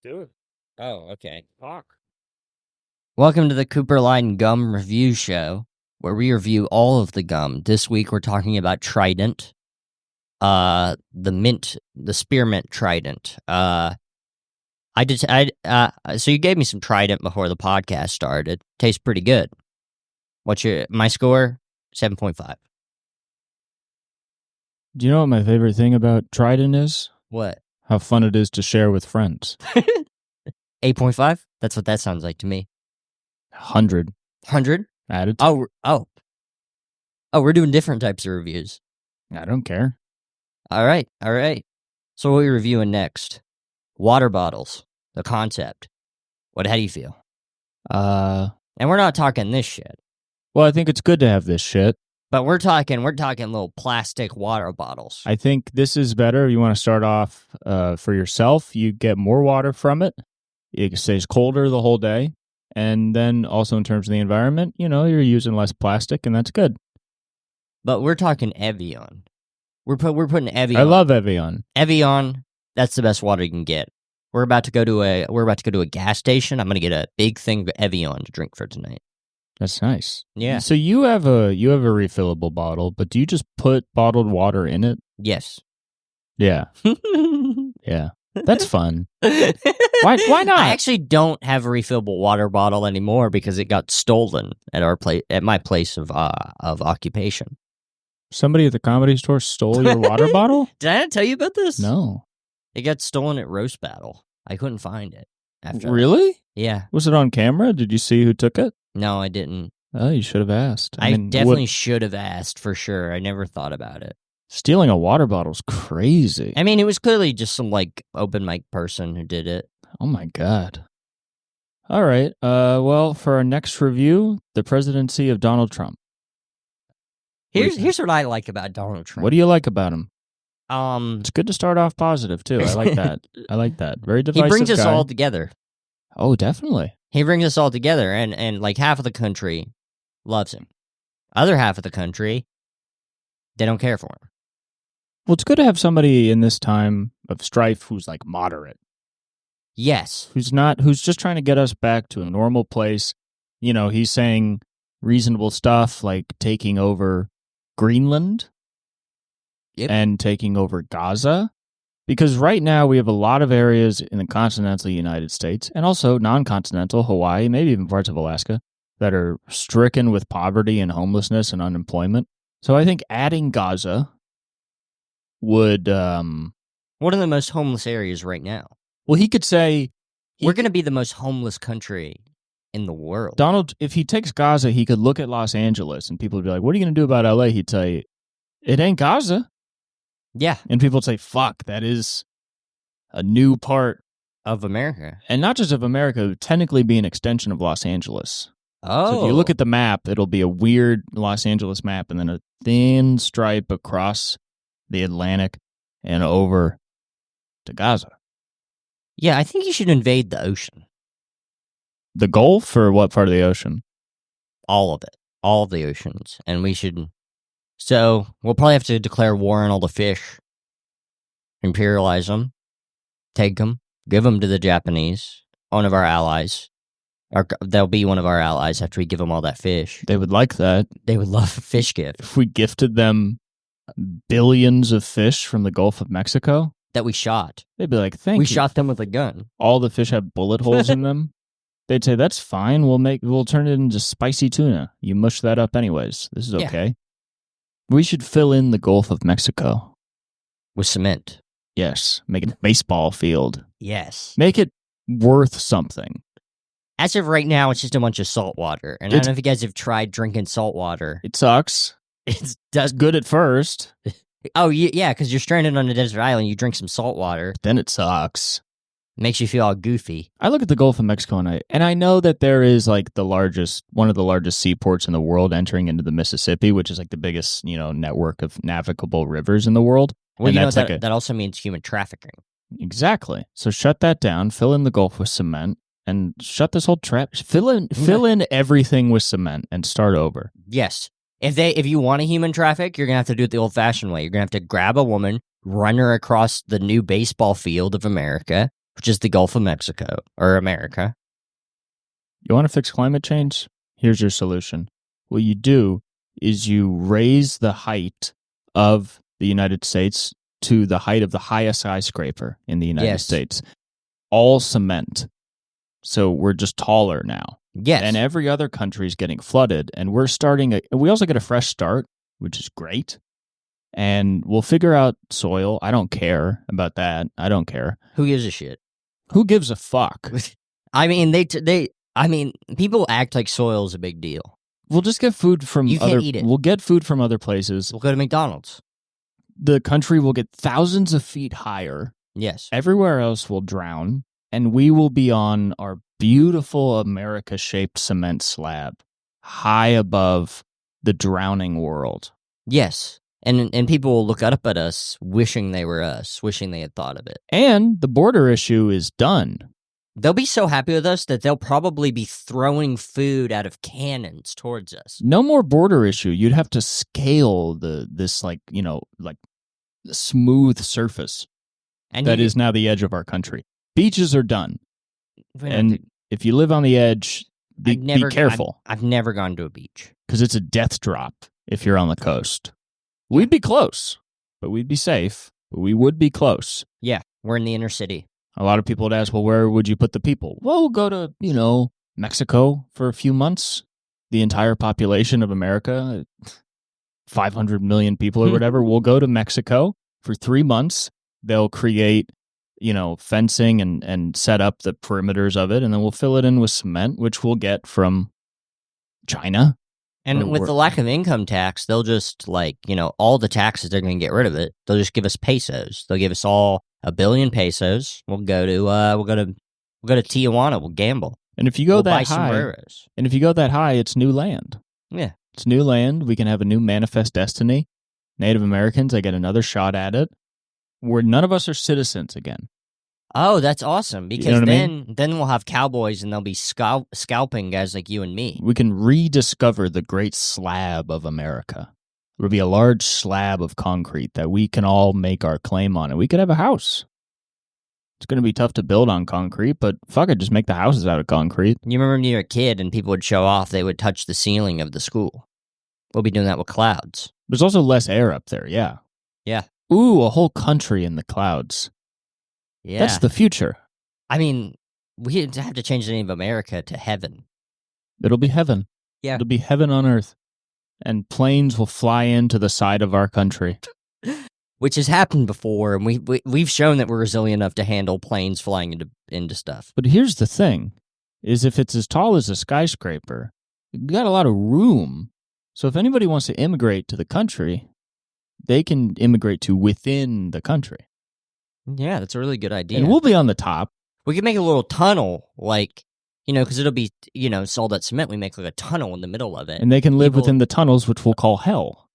Do it. Oh, okay. Talk. Welcome to the Cooper Line Gum Review Show, where we review all of the gum. This week we're talking about Trident, the spearmint Trident. So you gave me some Trident before the podcast started. Tastes pretty good. What's my score? 7.5. Do you know what my favorite thing about Trident is? What? How fun it is to share with friends. 8.5? That's what that sounds like to me. 100. 100? Added. Oh, we're doing different types of reviews. I don't care. All right. So what are we reviewing next? Water bottles. The concept. How do you feel? And we're not talking this shit. Well, I think it's good to have this shit. But we're talking little plastic water bottles. I think this is better. You want to start off for yourself. You get more water from it. It stays colder the whole day. And then also in terms of the environment, you're using less plastic, and that's good. But we're talking Evian. We're putting Evian. I love Evian. Evian, that's the best water you can get. We're about to go to a gas station. I'm going to get a big thing of Evian to drink for tonight. That's nice. Yeah. So you have a refillable bottle, but do you just put bottled water in it? Yes. Yeah. Yeah. That's fun. Why not? I actually don't have a refillable water bottle anymore because it got stolen at my place of occupation. Somebody at the Comedy Store stole your water bottle? Did I not tell you about this? No. It got stolen at Roast Battle. I couldn't find it after that. Really? Yeah. Was it on camera? Did you see who took it? No, I didn't. Oh, you should have asked. I definitely should have asked for sure. I never thought about it. Stealing a water bottle is crazy. I mean, it was clearly just some open mic person who did it. Oh my God. All right. Well, for our next review, the presidency of Donald Trump. Here's what I like about Donald Trump. What do you like about him? It's good to start off positive too. I like that. Very divisive. He brings us guy. all together. Oh, definitely. He brings us all together, and half of the country loves him. Other half of the country, they don't care for him. Well, it's good to have somebody in this time of strife who's moderate. Yes. Who's just trying to get us back to a normal place. He's saying reasonable stuff like taking over Greenland. Yep. And taking over Gaza. Because right now we have a lot of areas in the continental United States and also non-continental Hawaii, maybe even parts of Alaska, that are stricken with poverty and homelessness and unemployment. So I think adding Gaza would... What are the most homeless areas right now? Well, he could say... We're going to be the most homeless country in the world. Donald, if he takes Gaza, he could look at Los Angeles and people would be like, what are you going to do about LA? He'd say, it ain't Gaza. Yeah. And people would say, fuck, that is a new part of America. And not just of America, it would technically be an extension of Los Angeles. Oh. So if you look at the map, it'll be a weird Los Angeles map and then a thin stripe across the Atlantic and over to Gaza. Yeah, I think you should invade the ocean. The Gulf or what part of the ocean? All of it. All of the oceans. And we should... So, we'll probably have to declare war on all the fish, imperialize them, take them, give them to the Japanese, one of our allies. They'll be one of our allies after we give them all that fish. They would like that. They would love a fish gift. If we gifted them billions of fish from the Gulf of Mexico. That we shot. They'd be like, thank you. We shot them with a gun. All the fish have bullet holes in them. They'd say, that's fine. We'll turn it into spicy tuna. You mush that up anyways. This is okay. Yeah. We should fill in the Gulf of Mexico. With cement. Yes. Make it a baseball field. Yes. Make it worth something. As of right now, it's just a bunch of salt water. And I don't know if you guys have tried drinking salt water. It sucks. It's good at first. Oh, yeah, because you're stranded on a desert island. You drink some salt water. Then it sucks. Makes you feel all goofy. I look at the Gulf of Mexico and I know that there is one of the largest seaports in the world entering into the Mississippi, which is the biggest, network of navigable rivers in the world. Well, and that also means human trafficking. Exactly. So shut that down, fill in the Gulf with cement, and shut this whole trap. Fill in everything with cement and start over. Yes. If you want to human traffic, you're gonna have to do it the old-fashioned way. You're gonna have to grab a woman, run her across the new baseball field of America, which is the Gulf of Mexico, or America. You want to fix climate change? Here's your solution. What you do is you raise the height of the United States to the height of the highest skyscraper in the United States. All cement. So we're just taller now. Yes. And every other country is getting flooded. And we also get a fresh start, which is great. And we'll figure out soil. I don't care about that. I don't care. Who gives a shit? Who gives a fuck? I mean, people act like soil is a big deal. We'll just get food from You can't eat it. We'll get food from other places. We'll go to McDonald's. The country will get thousands of feet higher. Yes. Everywhere else will drown, and we will be on our beautiful America-shaped cement slab, high above the drowning world. Yes. And people will look up at us, wishing they were us, wishing they had thought of it. And the border issue is done. They'll be so happy with us that they'll probably be throwing food out of cannons towards us. No more border issue. You'd have to scale this smooth surface And that is now the edge of our country. Beaches are done. And if you live on the edge, be careful. I've never gone to a beach. Because it's a death drop if you're on the coast. We'd be close, but we'd be safe. But we would be close. Yeah, we're in the inner city. A lot of people would ask, well, where would you put the people? Well, we'll go to, Mexico for a few months. The entire population of America, 500 million people or whatever, will go to Mexico for 3 months. They'll create, fencing and set up the perimeters of it, and then we'll fill it in with cement, which we'll get from China. And with the lack of income tax, they'll just all the taxes, they're going to get rid of it. They'll just give us pesos. They'll give us all 1 billion pesos. We'll go to Tijuana. We'll gamble. And if you go buy that high, sombreros. And if you go that high, it's new land. Yeah, it's new land. We can have a new manifest destiny. Native Americans, they get another shot at it. Where none of us are citizens again. Oh, that's awesome! Because you know then we'll have cowboys, and they'll be scalping guys like you and me. We can rediscover the great slab of America. It would be a large slab of concrete that we can all make our claim on, and we could have a house. It's going to be tough to build on concrete, but fuck it, just make the houses out of concrete. You remember when you were a kid and people would show off, they would touch the ceiling of the school. We'll be doing that with clouds. There's also less air up there, yeah. Yeah. Ooh, a whole country in the clouds. Yeah. That's the future. I mean, we have to change the name of America to heaven. It'll be heaven. Yeah. It'll be heaven on earth. And planes will fly into the side of our country. Which has happened before, and we've shown that we're resilient enough to handle planes flying into stuff. But here's the thing, is if it's as tall as a skyscraper, you've got a lot of room. So if anybody wants to immigrate to the country, they can immigrate to within the country. Yeah, that's a really good idea. And we'll be on the top. We could make a little tunnel, because it'll be, it's all that cement. We make a tunnel in the middle of it. And they can live within the tunnels, which we'll call hell.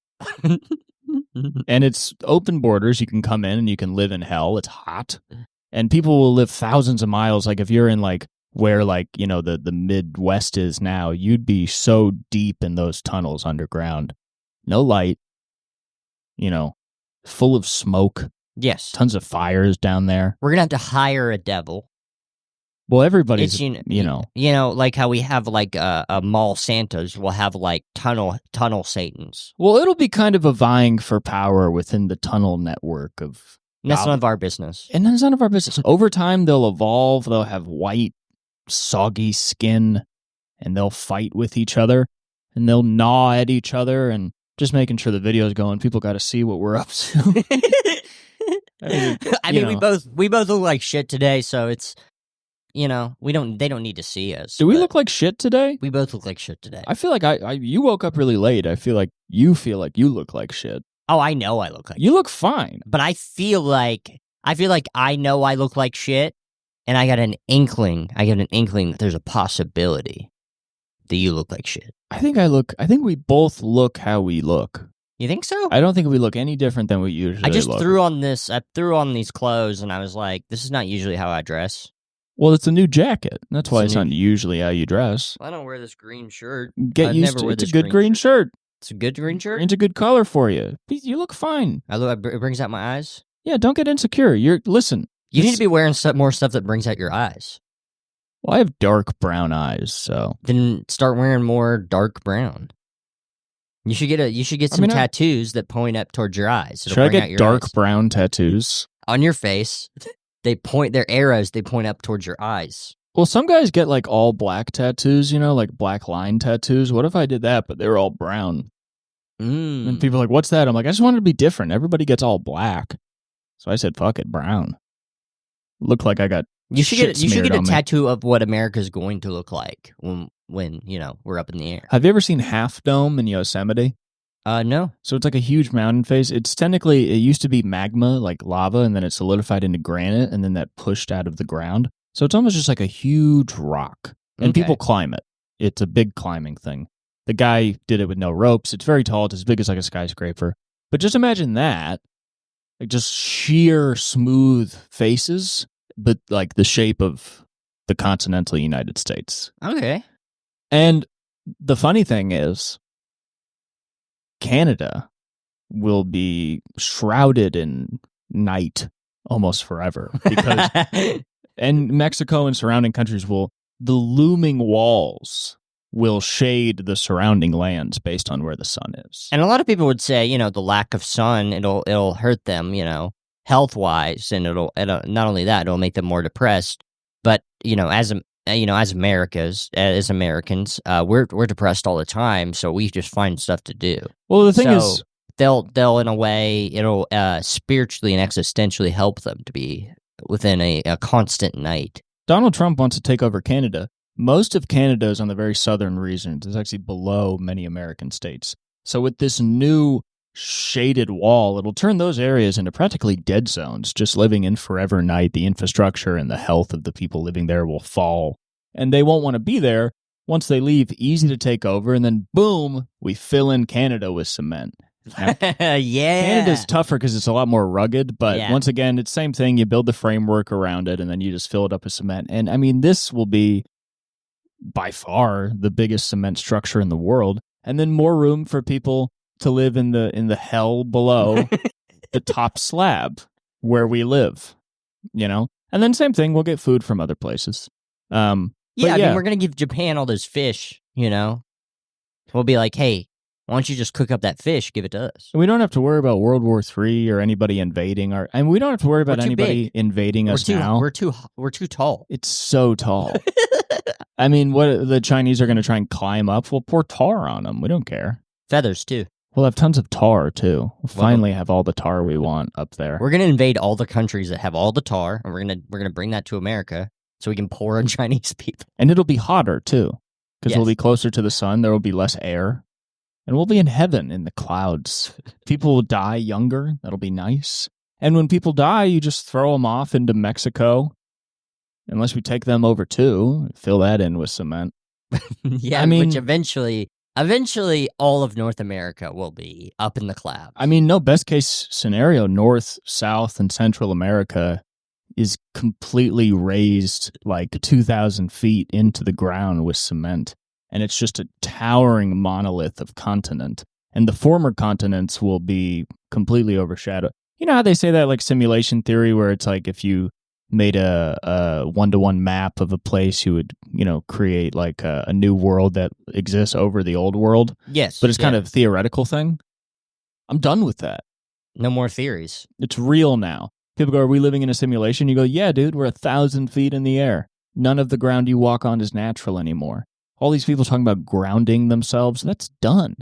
And it's open borders. You can come in and you can live in hell. It's hot. And people will live thousands of miles. Like if you're in where the Midwest is now, you'd be so deep in those tunnels underground. No light. Full of smoke. Yes. Tons of fires down there. We're going to have to hire a devil. Well, everybody's, like how we have a mall Santas, we'll have tunnel Satans. Well, it'll be kind of a vying for power within the tunnel network of. And that's none of our business. And that's none of our business. Over time, they'll evolve. They'll have white, soggy skin, and they'll fight with each other, and they'll gnaw at each other, and just making sure the video's going. People got to see what we're up to. I mean, we both look like shit today, so it's. They don't need to see us. Do we look like shit today? We both look like shit today. I feel like you woke up really late. I feel like you look like shit. Oh, I know I look like You look fine. But I feel like I know I look like shit, and I got an inkling that there's a possibility that you look like shit. I think we both look how we look. You think so? I don't think we look any different than we usually look. I just threw on these clothes, and I was like, this is not usually how I dress. Well, it's a new jacket. That's why it's not usually how you dress. I don't wear this green shirt. Get used to it. It's a good green shirt. It's a good green shirt? It's a good color for you. You look fine. It brings out my eyes? Yeah, don't get insecure. Listen, You need to be wearing more stuff that brings out your eyes. Well, I have dark brown eyes, so Then start wearing more dark brown. You should get some tattoos that point up towards your eyes. Should I get dark brown tattoos on your face? Their arrows. They point up towards your eyes. Well, some guys get like all black tattoos, like black line tattoos. What if I did that, but they were all brown? And people are like, "What's that?" I'm like, "I just wanted to be different. Everybody gets all black." So I said, "Fuck it, brown." Looked like I got. You should get a tattoo of what America's going to look like when we're up in the air. Have you ever seen Half Dome in Yosemite? No. So it's like a huge mountain face. It's technically, it used to be magma, like lava, and then it solidified into granite, and then that pushed out of the ground. So it's almost just like a huge rock, and people climb it. It's a big climbing thing. The guy did it with no ropes. It's very tall. It's as big as like a skyscraper. But just imagine that, like just sheer smooth faces, but like the shape of the continental United States. Okay. And the funny thing is, Canada will be shrouded in night almost forever because, and Mexico and surrounding countries the looming walls will shade the surrounding lands based on where the sun is. And a lot of people would say, the lack of sun, it'll hurt them, health-wise, and it'll not only that, it'll make them more depressed, but, as Americans, we're depressed all the time, so we just find stuff to do. Well, the thing is, they'll in a way, it'll spiritually and existentially help them to be within a constant night. Donald Trump wants to take over Canada. Most of Canada is on the very southern regions. It's actually below many American states. So with this new shaded wall, it'll turn those areas into practically dead zones, just living in forever night. The infrastructure and the health of the people living there will fall, and they won't want to be there. Once they leave, easy to take over, and then boom, we fill in Canada with cement. Now, Canada's tougher because it's a lot more rugged, but once again, it's the same thing. You build the framework around it, and then you just fill it up with cement. And I mean, this will be by far the biggest cement structure in the world, and then more room for people to live in the hell below the top slab where we live, And then same thing, we'll get food from other places. I mean, we're going to give Japan all those fish, We'll be like, hey, why don't you just cook up that fish, give it to us? We don't have to worry about World War III or anybody invading we don't have to worry about anybody invading us now. We're too tall. It's so tall. I mean, what the Chinese are going to try and climb up? We'll pour tar on them. We don't care. Feathers, too. We'll have tons of tar, too. We'll finally have all the tar we want up there. We're going to invade all the countries that have all the tar, and we're going to bring that to America so we can pour on Chinese people. And it'll be hotter, too, because we'll be closer to the sun. There will be less air. And we'll be in heaven in the clouds. People will die younger. That'll be nice. And when people die, you just throw them off into Mexico. Unless we take them over, too. Fill that in with cement. Which eventually all of North America will be up in the clouds. I mean, no, best case scenario, North, South, and Central America is completely raised like 2,000 feet into the ground with cement. And it's just a towering monolith of continent. And the former continents will be completely overshadowed. You know how they say that like simulation theory where it's like if you made a one-to-one map of a place, you would, create like a new world that exists over the old world. Yes. But it's kind of a theoretical thing. I'm done with that. No more theories. It's real now. People go, are we living in a simulation? You go, yeah, dude, we're 1,000 feet in the air. None of the ground you walk on is natural anymore. All these people talking about grounding themselves, that's done.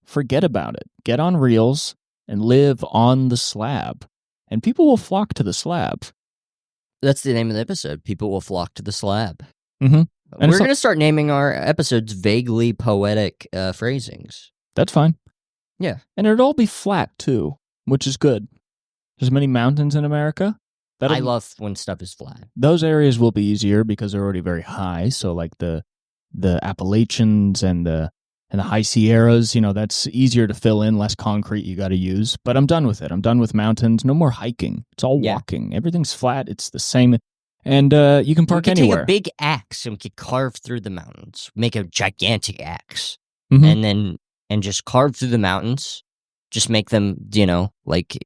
Forget about it. Get on reels and live on the slab. And people will flock to the slab. That's the name of the episode. People will flock to the slab. Mm-hmm. We're going to start naming our episodes vaguely poetic phrasings. That's fine. Yeah. And it'll all be flat, too, which is good. There's many mountains in America. I love when stuff is flat. Those areas will be easier because they're already very high. So like the Appalachians and the high Sierras, that's easier to fill in, less concrete you got to use. But I'm done with it. I'm done with mountains. No more hiking. It's all walking. Everything's flat. It's the same. And you can park anywhere. Take a big axe and we could carve through the mountains. Make a gigantic axe. Mm-hmm. And just carve through the mountains. Just make them, like,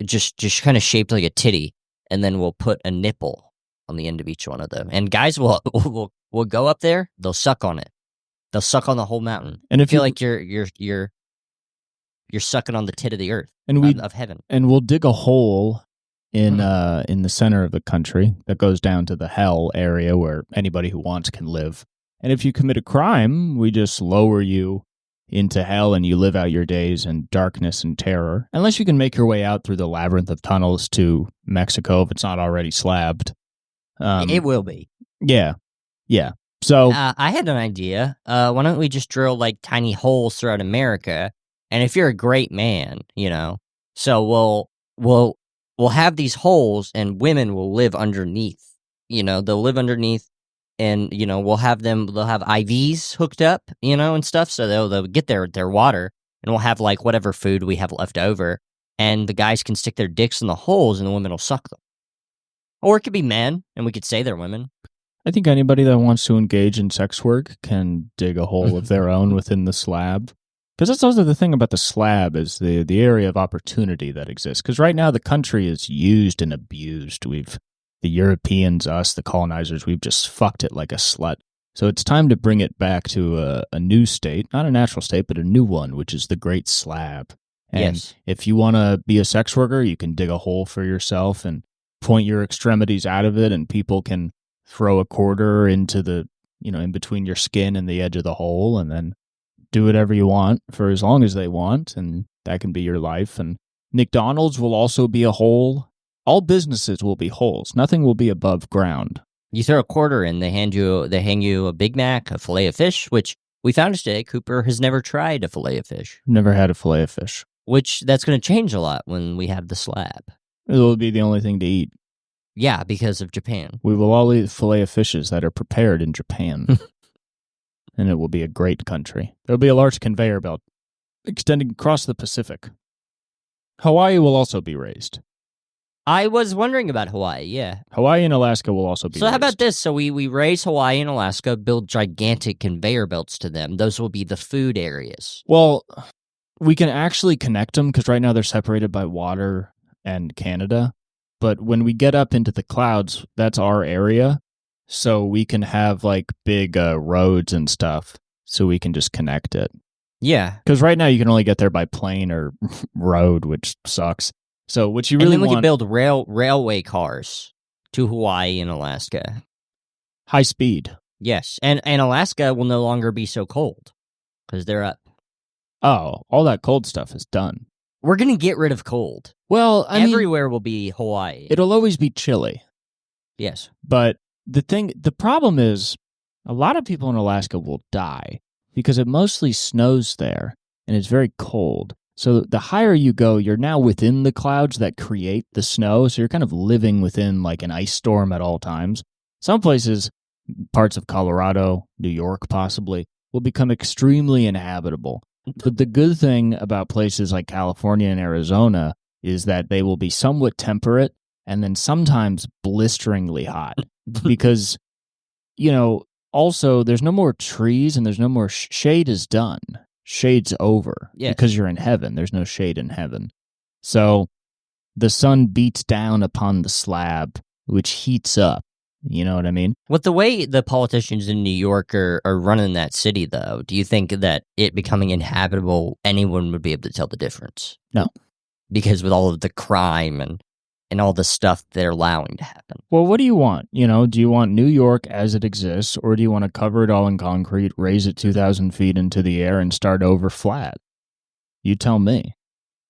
just kind of shaped like a titty. and then we'll put a nipple on the end of each one of them. And guys will go up there, they'll suck on it. They'll suck on the whole mountain. And if feel like you're sucking on the tit of the earth of heaven. And we'll dig a hole in the center of the country that goes down to the hell area where anybody who wants can live. And if you commit a crime, we just lower you into hell and you live out your days in darkness and terror. Unless you can make your way out through the labyrinth of tunnels to Mexico if it's not already slabbed. It will be. Yeah. Yeah. So I had an idea. Why don't we just drill like tiny holes throughout America? And if you're a great man, so we'll have these holes and women will live underneath. They'll live underneath. And, they'll have IVs hooked up, and stuff. So they'll get their water, and we'll have, like, whatever food we have left over. And the guys can stick their dicks in the holes, and the women will suck them. Or it could be men, and we could say they're women. I think anybody that wants to engage in sex work can dig a hole of their own within the slab. Because that's also the thing about the slab is the area of opportunity that exists. Because right now the country is used and abused. The Europeans, us, the colonizers, we've just fucked it like a slut. So it's time to bring it back to a new state, not a natural state, but a new one, which is the Great Slab. And yes. If you want to be a sex worker, you can dig a hole for yourself and point your extremities out of it, and people can throw a quarter into the, in between your skin and the edge of the hole, and then do whatever you want for as long as they want, and that can be your life. And McDonald's will also be a hole. All businesses will be holes. Nothing will be above ground. You throw a quarter in, they hang you a Big Mac, a fillet of fish, which we found today. Cooper has never tried a fillet of fish. Never had a fillet of fish. Which that's going to change a lot when we have the slab. It will be the only thing to eat. Yeah, because of Japan. We will all eat fillet of fishes that are prepared in Japan. And it will be a great country. There will be a large conveyor belt extending across the Pacific. Hawaii will also be raised. I was wondering about Hawaii, yeah. Hawaii and Alaska will also be So raised. how about this? So we raise Hawaii and Alaska, build gigantic conveyor belts to them. Those will be the food areas. Well, we can actually connect them because right now they're separated by water and Canada. But when we get up into the clouds, that's our area. So we can have like big roads and stuff so we can just connect it. Yeah. Because right now you can only get there by plane or road, which sucks. So what you really and then we want... can build railway cars to Hawaii and Alaska. High speed. Yes, and Alaska will no longer be so cold because they're up. Oh, all that cold stuff is done. We're going to get rid of cold. Well, everywhere will be Hawaii. It'll always be chilly. Yes. But the problem is a lot of people in Alaska will die because it mostly snows there and it's very cold. So the higher you go, you're now within the clouds that create the snow. So you're kind of living within like an ice storm at all times. Some places, parts of Colorado, New York possibly, will become extremely inhabitable. But the good thing about places like California and Arizona is that they will be somewhat temperate and then sometimes blisteringly hot. Because, also there's no more trees and there's no more shade is done. Shade's over. Yes. Because you're in heaven. There's no shade in heaven. So the sun beats down upon the slab, which heats up. You know what I mean? With the way the politicians in New York are running that city, though, do you think that it becoming inhabitable, anyone would be able to tell the difference? No. Because with all of the crime and all the stuff they're allowing to happen. Well, what do you want? Do you want New York as it exists, or do you want to cover it all in concrete, raise it 2,000 feet into the air, and start over flat? You tell me.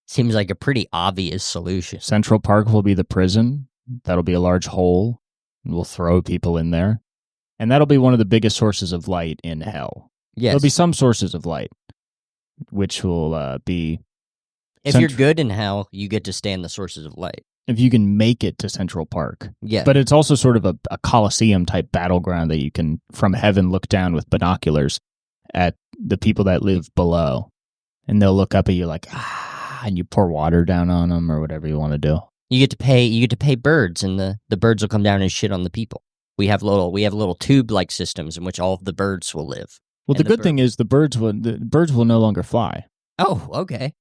Seems like a pretty obvious solution. Central Park will be the prison. That'll be a large hole. We'll throw people in there. And that'll be one of the biggest sources of light in hell. Yes. There'll be some sources of light, which will be... If you're good in hell, you get to stay in the sources of light. If you can make it to Central Park. Yeah. But it's also sort of a Colosseum-type battleground that you can, from heaven, look down with binoculars at the people that live below. And they'll look up at you like, and you pour water down on them or whatever you want to do. You get to pay birds, and the birds will come down and shit on the people. We have little tube-like systems in which all of the birds will live. Well, the good thing is the birds will no longer fly. Oh, okay.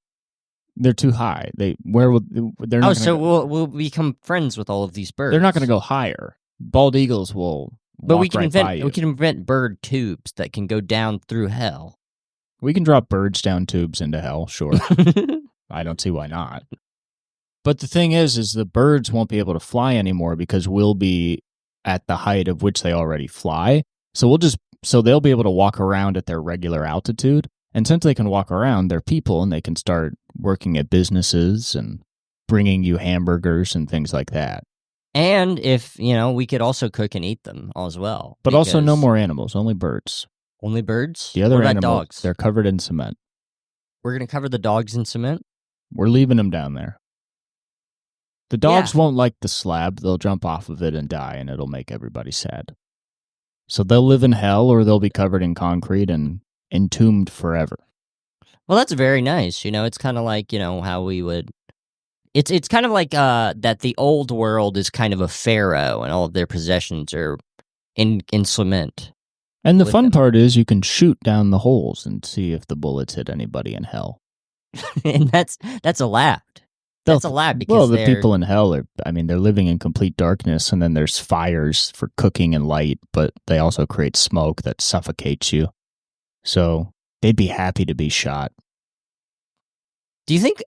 They're too high. They're not. We'll become friends with all of these birds. They're not going to go higher. Bald eagles will. But walk right by you. We can invent bird tubes that can go down through hell. We can drop birds down tubes into hell. Sure, I don't see why not. But the thing is the birds won't be able to fly anymore because we'll be at the height of which they already fly. So they'll be able to walk around at their regular altitude. And since they can walk around, they're people and they can start working at businesses and bringing you hamburgers and things like that. And if, we could also cook and eat them as well. But also no more animals, only birds. Only birds? The other what about animals, dogs? They're covered in cement. We're going to cover the dogs in cement? We're leaving them down there. The dogs won't like the slab. They'll jump off of it and die, and it'll make everybody sad. So they'll live in hell, or they'll be covered in concrete and entombed forever. Well, that's very nice. It's kind of like, how we would... It's kind of like that the old world is kind of a pharaoh, and all of their possessions are in cement. And the fun part is you can shoot down the holes and see if the bullets hit anybody in hell. And that's allowed. That's allowed because the people in hell they're living in complete darkness, and then there's fires for cooking and light, but they also create smoke that suffocates you. So they'd be happy to be shot. Do you think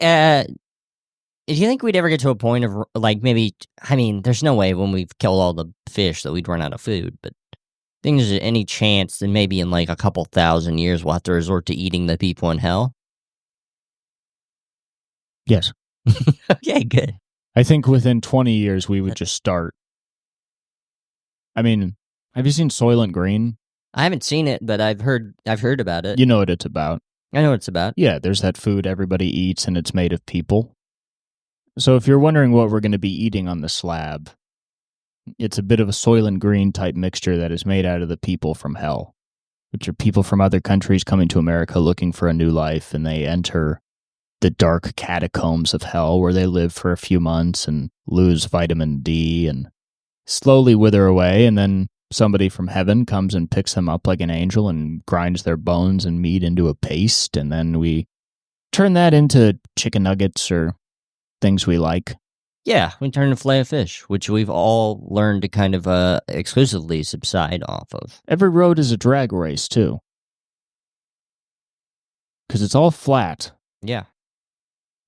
we'd ever get to a point of, there's no way when we've killed all the fish that we'd run out of food, but I think there's any chance that maybe in a couple thousand years we'll have to resort to eating the people in hell? Yes. Okay, good. I think within 20 years we would just start. Have you seen Soylent Green? I haven't seen it, but I've heard about it. You know what it's about. I know what it's about. Yeah, there's that food everybody eats, and it's made of people. So if you're wondering what we're going to be eating on the slab, it's a bit of a Soylent Green type mixture that is made out of the people from hell, which are people from other countries coming to America looking for a new life, and they enter the dark catacombs of hell where they live for a few months and lose vitamin D and slowly wither away, and then somebody from heaven comes and picks them up like an angel and grinds their bones and meat into a paste, and then we turn that into chicken nuggets or things we like. Yeah, we turn to fillet of fish, which we've all learned to kind of exclusively subside off of. Every road is a drag race, too. Because it's all flat. Yeah.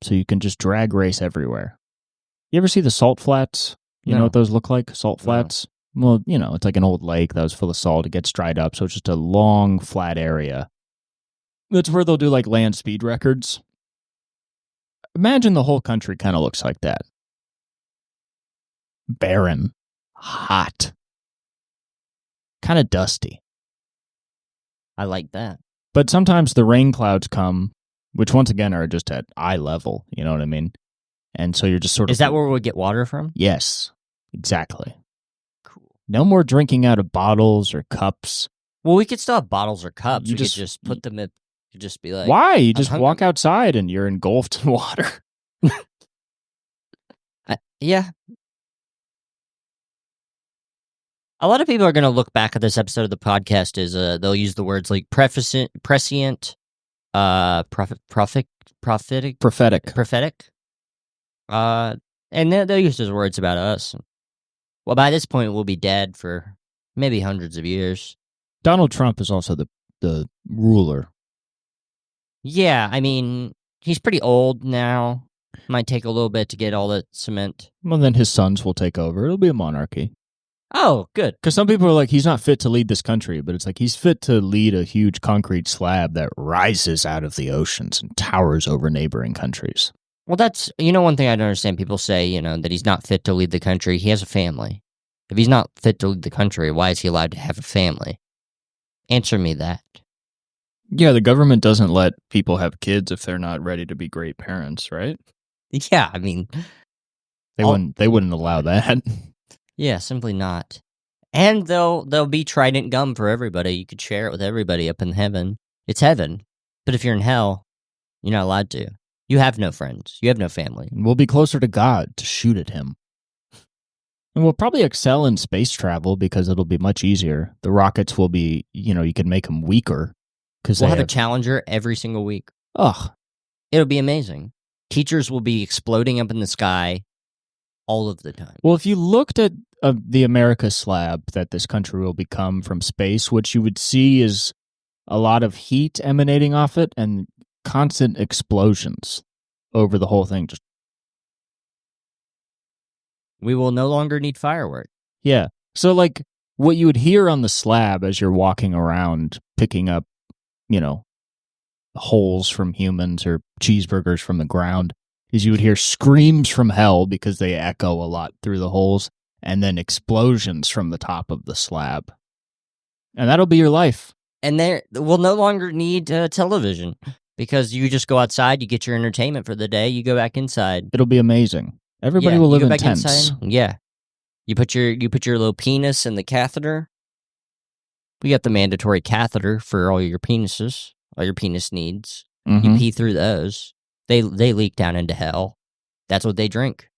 So you can just drag race everywhere. You ever see the salt flats? You know what those look like? Salt flats? No. Well, it's like an old lake that was full of salt. It gets dried up, so it's just a long, flat area. That's where they'll do land speed records. Imagine the whole country kind of looks like that. Barren. Hot. Kind of dusty. I like that. But sometimes the rain clouds come, which once again are just at eye level, you know what I mean? And so you're just sort of... Is that where we get water from? Yes, exactly. Cool. No more drinking out of bottles or cups. Well, we could still have bottles or cups. You could just put them in... You just be like... Why? You just walk outside and you're engulfed in water. Yeah. A lot of people are going to look back at this episode of the podcast as they'll use the words like prescient, prophetic, and they'll use those words about us. Well, by this point, we'll be dead for maybe hundreds of years. Donald Trump is also the ruler. Yeah, he's pretty old now. Might take a little bit to get all the cement. Well, then his sons will take over. It'll be a monarchy. Oh, good. Because some people are like, he's not fit to lead this country, but it's like he's fit to lead a huge concrete slab that rises out of the oceans and towers over neighboring countries. Well, that's, one thing I don't understand. People say, that he's not fit to lead the country. He has a family. If he's not fit to lead the country, why is he allowed to have a family? Answer me that. Yeah, the government doesn't let people have kids if they're not ready to be great parents, right? Yeah, they wouldn't allow that. Yeah, simply not. And there'll be Trident gum for everybody. You could share it with everybody up in heaven. It's heaven. But if you're in hell, you're not allowed to. You have no friends. You have no family. We'll be closer to God to shoot at him. And we'll probably excel in space travel because it'll be much easier. The rockets will be, you can make them weaker. We'll have a Challenger every single week. Ugh. It'll be amazing. Teachers will be exploding up in the sky all of the time. Well, if you looked at the America slab that this country will become from space, what you would see is a lot of heat emanating off it and constant explosions over the whole thing. Just We will no longer need fireworks. yeah. So like what you would hear on the slab as you're walking around picking up, holes from humans or cheeseburgers from the ground is you would hear screams from hell because they echo a lot through the holes, and then explosions from the top of the slab. And that'll be your life. And we'll no longer need television because you just go outside, you get your entertainment for the day, you go back inside. It'll be amazing. Everybody will live in tents. Inside. Yeah. You put your little penis in the catheter. We got the mandatory catheter for all your penises, all your penis needs. Mm-hmm. You pee through those. They leak down into hell. That's what they drink.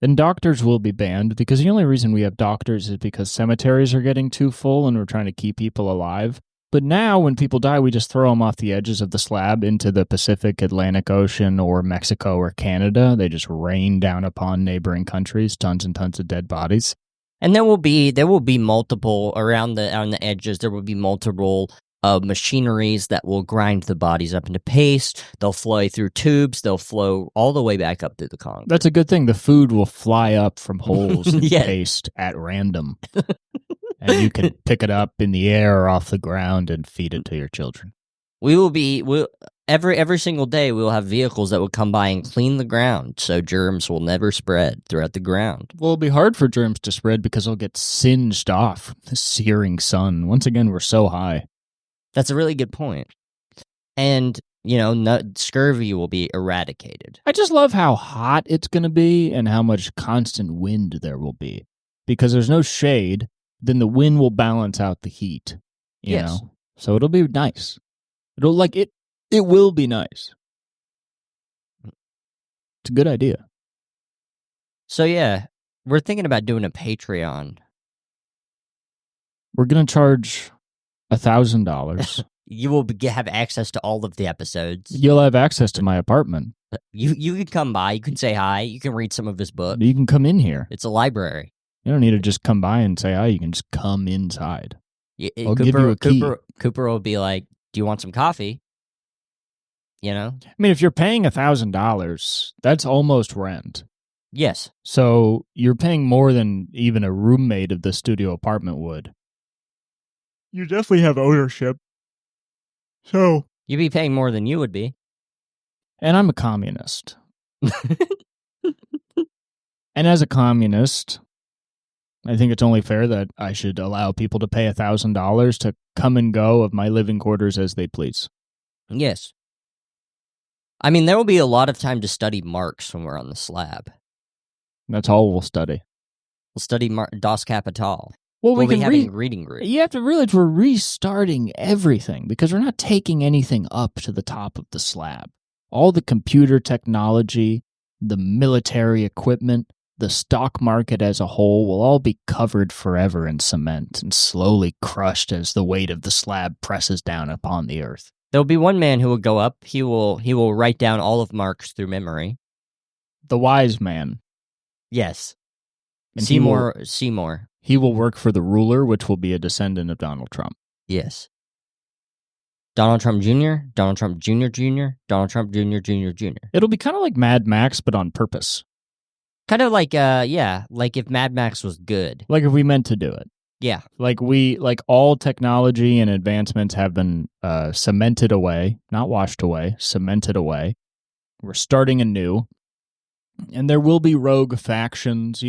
And doctors will be banned because the only reason we have doctors is because cemeteries are getting too full and we're trying to keep people alive. But now when people die, we just throw them off the edges of the slab into the Pacific, Atlantic Ocean, or Mexico or Canada. They just rain down upon neighboring countries, tons and tons of dead bodies. And there will be multiple around the edges. There will be multiple machineries that will grind the bodies up into paste. They'll flow through tubes. They'll flow all the way back up through the concrete. That's a good thing. The food will fly up from holes in Yeah. paste at random. And you can pick it up in the air or off the ground and feed it to your children. Every single day we will have vehicles that will come by and clean the ground so germs will never spread throughout the ground. Well, it'll be hard for germs to spread because they'll get singed off the searing sun. Once again, we're so high. That's a really good point. And, scurvy will be eradicated. I just love how hot it's going to be and how much constant wind there will be. Because there's no shade, then the wind will balance out the heat. You know? So it'll be nice. It will be nice. It's a good idea. So yeah, we're thinking about doing a Patreon. We're going to charge $1,000. You will have access to all of the episodes. You'll have access to my apartment. You can come by. You can say hi. You can read some of his book. You can come in here. It's a library. You don't need to just come by and say hi. You can just come inside. I'll give you a key. Cooper will be like, "Do you want some coffee?" I mean, if you're paying $1,000, that's almost rent. Yes. So you're paying more than even a roommate of the studio apartment would. You definitely have ownership. So you'd be paying more than you would be. And I'm a communist. And as a communist, I think it's only fair that I should allow people to pay $1,000 to come and go of my living quarters as they please. Yes. I mean, there will be a lot of time to study Marx when we're on the slab. That's all we'll study. We'll study Das Kapital. Well, we'll be having a reading group. You have to realize we're restarting everything because we're not taking anything up to the top of the slab. All the computer technology, the military equipment, the stock market as a whole will all be covered forever in cement and slowly crushed as the weight of the slab presses down upon the earth. There'll be one man who will go up. He will write down all of Marx through memory. The wise man. Yes. And Seymour. He will work for the ruler, which will be a descendant of Donald Trump. Yes. Donald Trump Jr., Donald Trump Jr., Jr., Donald Trump Jr., Jr., Jr. It'll be kind of like Mad Max, but on purpose. Kind of like, like if Mad Max was good. Like if we meant to do it. Yeah. Like all technology and advancements have been cemented away, not washed away, cemented away. We're starting anew. And there will be rogue factions,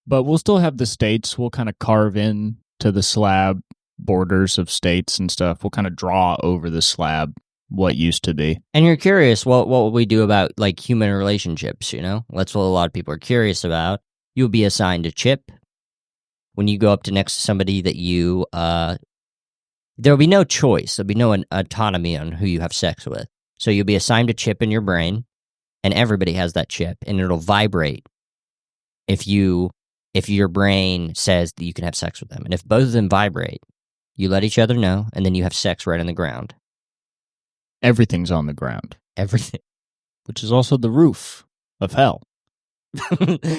but we'll still have the states. We'll kind of carve in to the slab borders of states and stuff. We'll kind of draw over the slab what used to be. And you're curious, what will we do about like human relationships, That's what a lot of people are curious about. You'll be assigned a chip. When you go up to next to somebody that you, there'll be no choice. There'll be no autonomy on who you have sex with. So you'll be assigned a chip in your brain, and everybody has that chip, and it'll vibrate if your brain says that you can have sex with them. And if both of them vibrate, you let each other know, and then you have sex right on the ground. Everything's on the ground. Everything. which is also the roof of hell.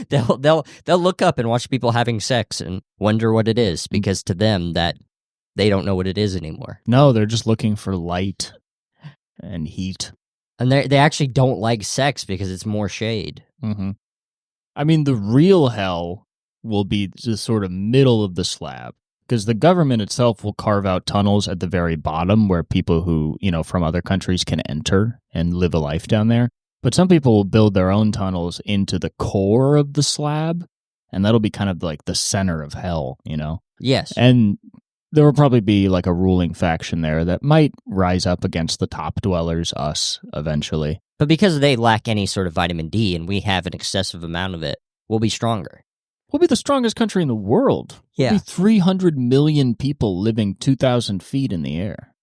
They'll look up and watch people having sex and wonder what it is, because to them that they don't know what it is anymore. No, they're just looking for light and heat. And they actually don't like sex because it's more shade. Mm-hmm. I mean, the real hell will be the sort of middle of the slab, because the government itself will carve out tunnels at the very bottom where people who, from other countries can enter and live a life down there. But some people will build their own tunnels into the core of the slab, and that'll be kind of like the center of hell, Yes. And there will probably be like a ruling faction there that might rise up against the top dwellers, us, eventually. But because they lack any sort of vitamin D and we have an excessive amount of it, we'll be stronger. We'll be the strongest country in the world. Yeah. We'll be 300 million people living 2,000 feet in the air.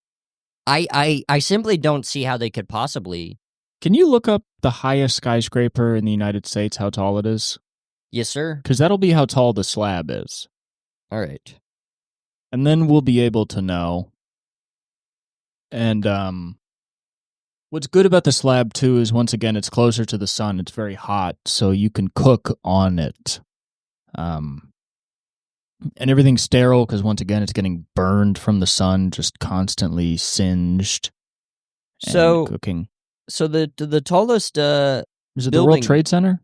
I simply don't see how they could possibly. Can you look up the highest skyscraper in the United States, how tall it is? Yes, sir. Because that'll be how tall the slab is. All right. And then we'll be able to know. And what's good about the slab, too, is once again, it's closer to the sun. It's very hot, so you can cook on it. And everything's sterile because, once again, it's getting burned from the sun, just constantly singed. So cooking. So the tallest Is it building, the World Trade Center?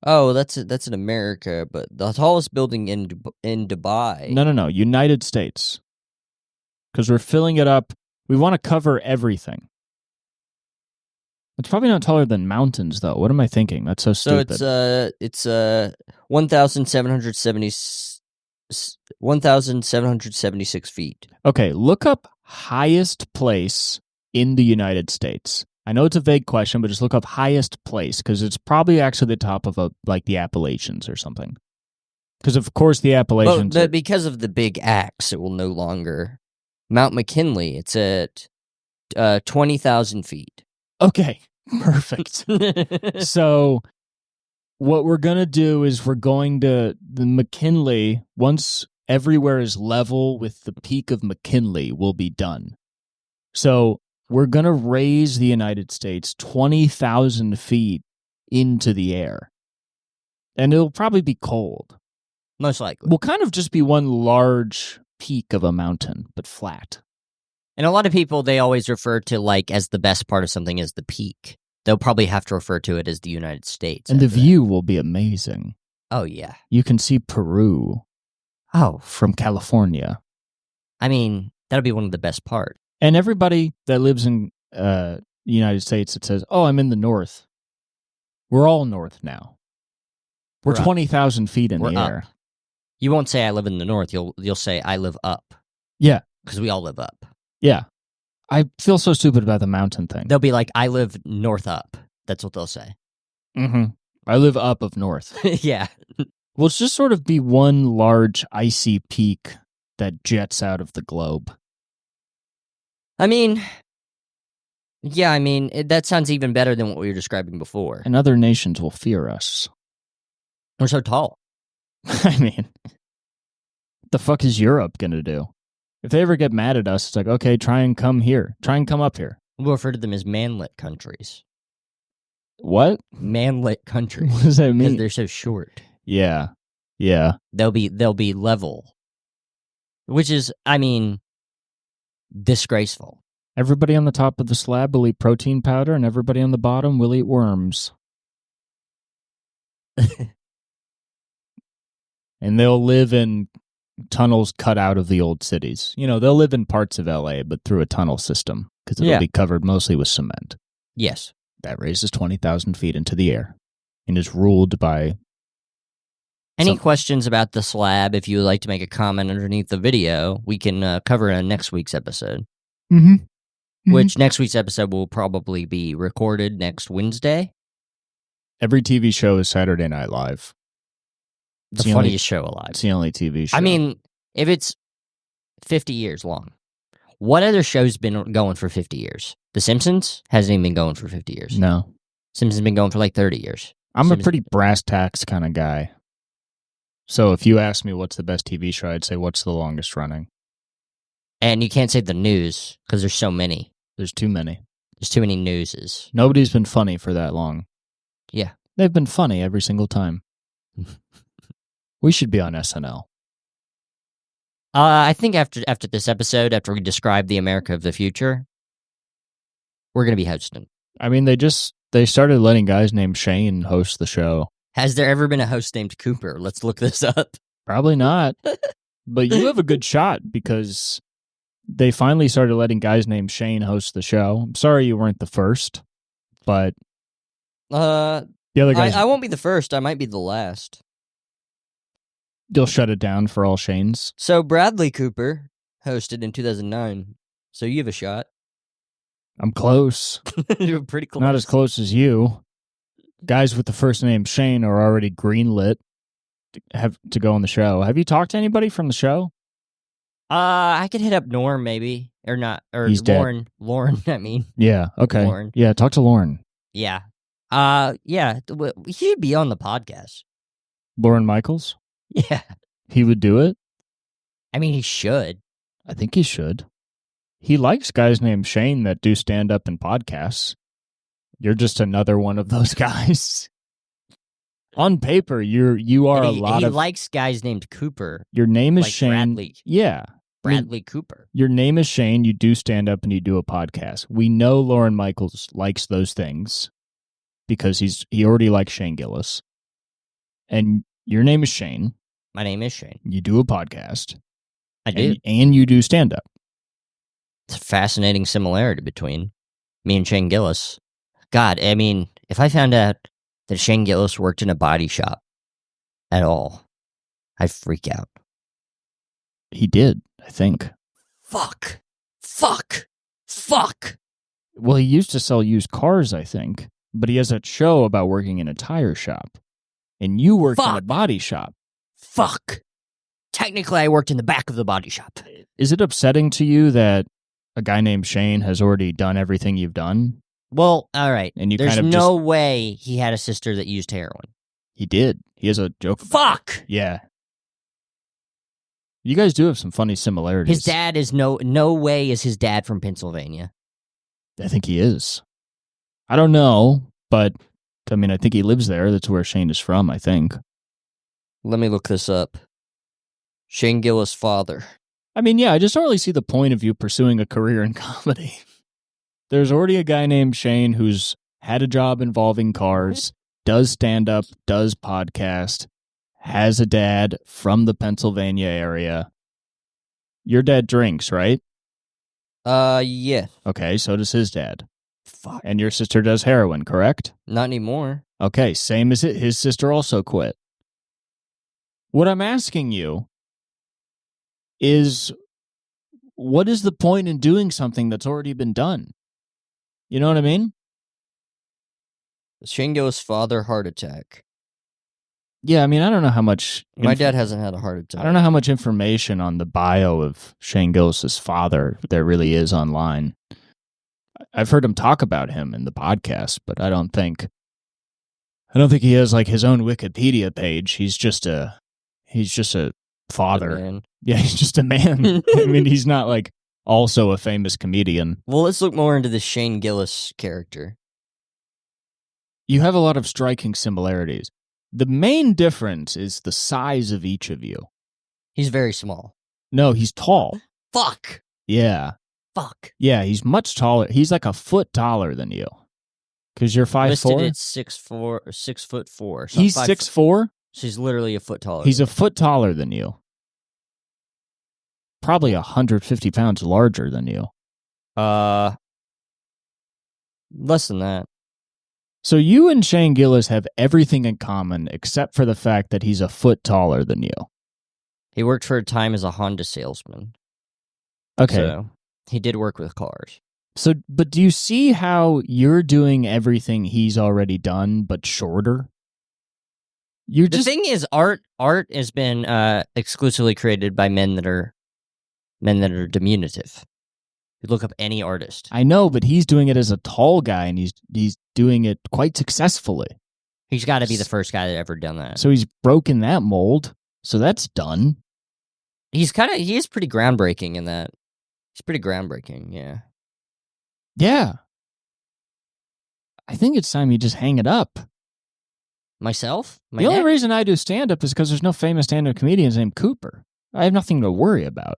Oh, that's in America, but the tallest building in Dubai. No. United States. Because we're filling it up. We want to cover everything. It's probably not taller than mountains, though. What am I thinking? That's so stupid. So it's 1,776 feet. Okay, look up highest place in the United States. I know it's a vague question, but just look up highest place, because it's probably actually the top of the Appalachians or something. Because of course the Appalachians. But because of the big axe, it will no longer. Mount McKinley. It's at 20,000 feet. Okay, perfect. So what we're going to do is we're going to the McKinley, once everywhere is level with the peak of McKinley, will be done. So we're going to raise the United States 20,000 feet into the air. And it'll probably be cold. Most likely. We'll kind of just be one large peak of a mountain, but flat. And a lot of people, they always refer to, as the best part of something as the peak. They'll probably have to refer to it as the United States. And the view will be amazing. Oh, yeah. You can see Peru. Oh. From California. I mean, that'll be one of the best parts. And everybody that lives in the United States that says, oh, I'm in the north. We're all north now. We're 20,000 feet in the air. You won't say I live in the north. You'll say I live up. Yeah. Because we all live up. Yeah. I feel so stupid about the mountain thing. They'll be like, I live north up. That's what they'll say. Mm-hmm. I live up of north. Yeah. Well, it's just sort of be one large icy peak that jets out of the globe. I mean, that sounds even better than what we were describing before. And other nations will fear us. We're so tall. I mean, what the fuck is Europe going to do? If they ever get mad at us, it's like, okay, try and come here. Try and come up here. We'll refer to them as manlet countries. What? Manlet countries. What does that mean? Because they're so short. Yeah. Yeah. They'll be level. Which is, disgraceful. Everybody on the top of the slab will eat protein powder, and everybody on the bottom will eat worms. And they'll live in tunnels cut out of the old cities. They'll live in parts of LA, but through a tunnel system, because it'll be covered mostly with cement. Yes. That raises 20,000 feet into the air and is ruled by... Any questions about the slab? If you would like to make a comment underneath the video, we can cover it in next week's episode. Mm-hmm. Mm-hmm. Which next week's episode will probably be recorded next Wednesday. Every TV show is Saturday Night Live. The funniest show alive. It's the only TV show. I mean, if it's 50 years long, what other show's been going for 50 years? The Simpsons hasn't even been going for 50 years. No. Simpsons been going for 30 years. I'm a pretty brass tacks kind of guy. So if you ask me what's the best TV show, I'd say what's the longest running. And you can't say the news, because there's so many. There's too many. There's too many newses. Nobody's been funny for that long. Yeah. They've been funny every single time. We should be on SNL. I think after this episode, after we describe the America of the future, we're going to be hosting. I mean, they started letting guys named Shane host the show. Has there ever been a host named Cooper? Let's look this up. Probably not. But you have a good shot because they finally started letting guys named Shane host the show. I'm sorry you weren't the first, but The other guys, I won't be the first. I might be the last. they'll shut it down for all Shanes. So Bradley Cooper hosted in 2009. So you have a shot. I'm close. You're pretty close. Not as close as you. Guys with the first name Shane are already greenlit to go on the show. Have you talked to anybody from the show? I could hit up Norm maybe, or not, or He's Lauren. dead. Lauren, I mean, Yeah, okay. Lauren. Yeah, talk to Lauren. Yeah. Yeah. He should be on the podcast. Lauren Michaels? Yeah. He would do it? I mean, he should. I think he should. He likes guys named Shane that do stand up in podcasts. You're just another one of those guys. On paper, you are And a lot he of. likes guys named Cooper. Your name is like Shane. Bradley. Yeah. Bradley Cooper. Your name is Shane. You do stand up and you do a podcast. We know Lauren Michaels likes those things because he already likes Shane Gillis. And your name is Shane. My name is Shane. You do a podcast. I do. And you do stand up. It's a fascinating similarity between me and Shane Gillis. God, I mean, if I found out that Shane Gillis worked in a body shop at all, I'd freak out. He did, I think. Fuck. Well, he used to sell used cars, I think. But he has a show about working in a tire shop. And you worked in a body shop. Fuck. Technically, I worked in the back of the body shop. Is it upsetting to you that a guy named Shane has already done everything you've done? Well, all right. And you There's kind of no way he had a sister that used heroin. He did. He has a joke. Fuck! Yeah. You guys do have some funny similarities. His dad is no way is his dad from Pennsylvania. I think he is. I don't know, but I mean, I think he lives there. That's where Shane is from, I think. Let me look this up. Shane Gillis' father. I mean, yeah, I just don't really see the point of you pursuing a career in comedy. There's already a guy named Shane who's had a job involving cars, does stand-up, does podcast, has a dad from the Pennsylvania area. Your dad drinks, right? Yeah. Okay, so does his dad. Fuck. And your sister does heroin, correct? Not anymore. Okay, same as it. His sister also quit. What I'm asking you is, what is the point in doing something that's already been done? You know what I mean? Shane Gillis' father, heart attack. Yeah, I mean, I don't know how much... My dad hasn't had a heart attack. I don't know how much information on the bio of Shane Gillis' father there really is online. I've heard him talk about him in the podcast, but I don't think he has like his own Wikipedia page. He's just a father. Man. Yeah, he's just a man. I mean, he's not like also a famous comedian. Well, let's look more into the Shane Gillis character. You have a lot of striking similarities. The main difference is the size of each of you. He's very small. No, he's tall. Fuck. Yeah. Fuck. Yeah, he's much taller. He's like a foot taller than you. Because you're 5'4". Listed at 6'4", 6'4". So He's 6'4"? She's literally a foot taller. He's a foot taller than you. Probably 150 pounds larger than you. Less than that. So you and Shane Gillis have everything in common except for the fact that he's a foot taller than you. He worked for a time as a Honda salesman. Okay. So he did work with cars. So, but do you see how you're doing everything he's already done, but shorter? The thing is, art has been exclusively created by men that are diminutive. You look up any artist. I know, but he's doing it as a tall guy, and he's doing it quite successful. He's got to be the first guy that ever done that. So he's broken that mold. So that's done. He is pretty groundbreaking in that. He's pretty groundbreaking, yeah. Yeah. I think it's time you just hang it up. Myself? The only reason I do stand-up is because there's no famous stand-up comedians named Cooper. I have nothing to worry about.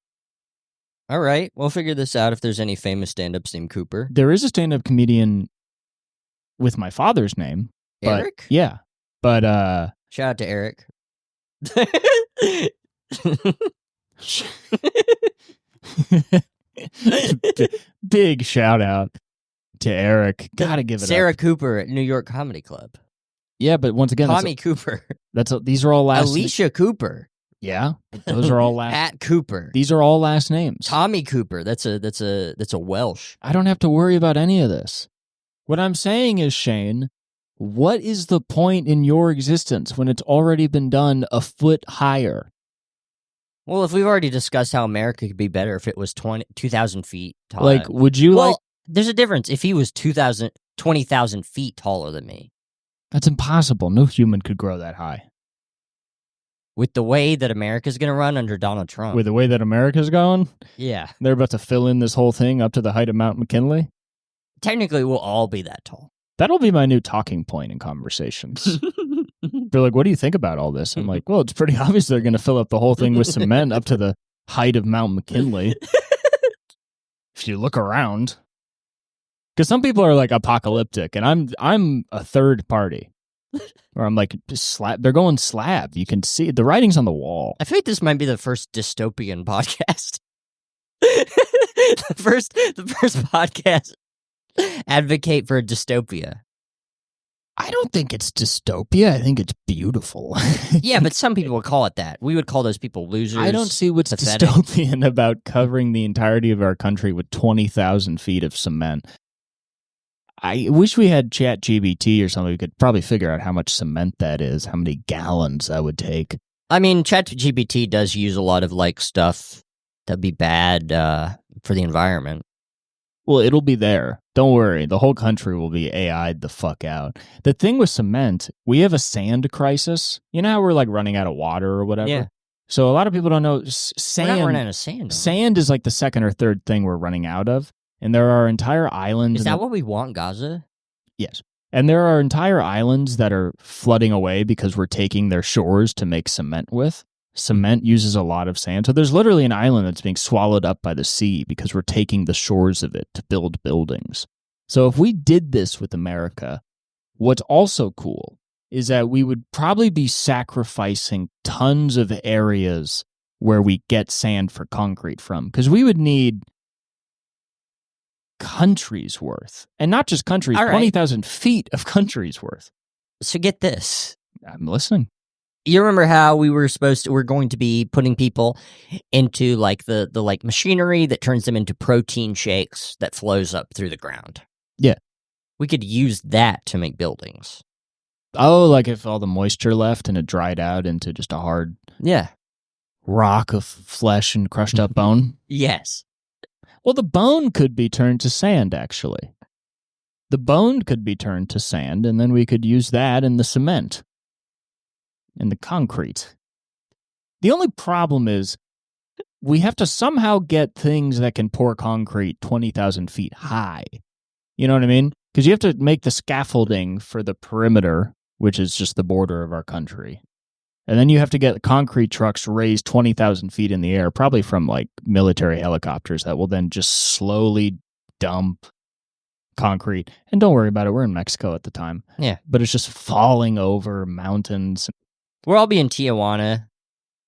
All right, we'll figure this out if there's any famous stand-ups named Cooper. There is a stand-up comedian with my father's name. Eric? Yeah. But, shout out to Eric. Big shout out to Eric. Gotta give it Sarah up. Cooper at New York Comedy Club. Yeah, but once again, Tommy Cooper. These are all last. Alicia Cooper. Yeah, those are all last. Pat Cooper. These are all last names. Tommy Cooper. That's a Welsh. I don't have to worry about any of this. What I'm saying is, Shane, what is the point in your existence when it's already been done a foot higher? Well, if we've already discussed how America could be better if it was 2,000 feet tall. Like, would you well, there's a difference. If he was 20,000 feet taller than me. That's impossible. No human could grow that high. With the way that America's going to run under Donald Trump. With the way that America's going? Yeah. They're about to fill in this whole thing up to the height of Mount McKinley? Technically, we'll all be that tall. That'll be my new talking point in conversations. They're like, what do you think about all this? I'm like, well, it's pretty obvious they're going to fill up the whole thing with cement up to the height of Mount McKinley. If you look around. Because some people are like apocalyptic, and I'm a third party. Or I'm like, slab. They're going slab. You can see the writing's on the wall. I feel like this might be the first dystopian podcast. the first podcast advocate for a dystopia. I don't think it's dystopia. I think it's beautiful. Yeah, but some people would call it that. We would call those people losers. I don't see what's pathetic. dystopian about covering the entirety of our country with 20,000 feet of cement. I wish we had ChatGPT or something. We could probably figure out how much cement that is, how many gallons that would take. I mean, ChatGPT does use a lot of like stuff that'd be bad for the environment. Well, it'll be there. Don't worry. The whole country will be AI'd the fuck out. The thing with cement, we have a sand crisis. You know how we're like running out of water or whatever? Yeah. So a lot of people don't know sand. We're not running out of sand. Sand is like the second or third thing we're running out of. And there are entire islands. Is that what we want, Gaza? Yes. And there are entire islands that are flooding away because we're taking their shores to make cement with. Cement uses a lot of sand. So there's literally an island that's being swallowed up by the sea because we're taking the shores of it to build buildings. So if we did this with America, what's also cool is that we would probably be sacrificing tons of areas where we get sand for concrete from, because we would need countries worth, and not just countries, right. 20,000 feet of countries worth. So get this. I'm listening. You remember how we're going to be putting people into like the like machinery that turns them into protein shakes that flows up through the ground? Yeah. We could use that to make buildings. Oh, like if all the moisture left and it dried out into just a hard rock of flesh and crushed up bone? Yes. Well, the bone could be turned to sand, actually. The bone could be turned to sand, and then we could use that in the cement. In the concrete. The only problem is we have to somehow get things that can pour concrete 20,000 feet high. You know what I mean? Because you have to make the scaffolding for the perimeter, which is just the border of our country. And then you have to get concrete trucks raised 20,000 feet in the air, probably from like military helicopters that will then just slowly dump concrete. And don't worry about it. We're in Mexico at the time. Yeah. But it's just falling over mountains. We'll all be in Tijuana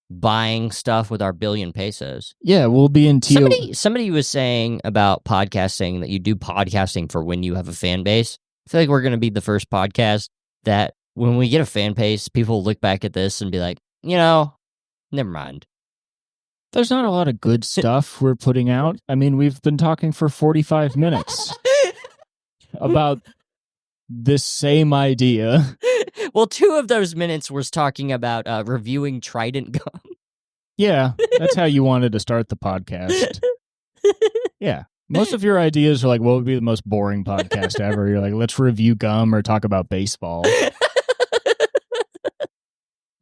buying stuff with our billion pesos. Yeah, we'll be in Tijuana. Somebody was saying about podcasting that you do podcasting for when you have a fan base. I feel like we're going to be the first podcast that when we get a fan base, people look back at this and be like, never mind. There's not a lot of good stuff we're putting out. I mean, we've been talking for 45 minutes about this same idea. Well, 2 of those minutes was talking about reviewing Trident gum. Yeah, that's how you wanted to start the podcast. Yeah. Most of your ideas are like, what would be the most boring podcast ever? You're like, let's review gum or talk about baseball.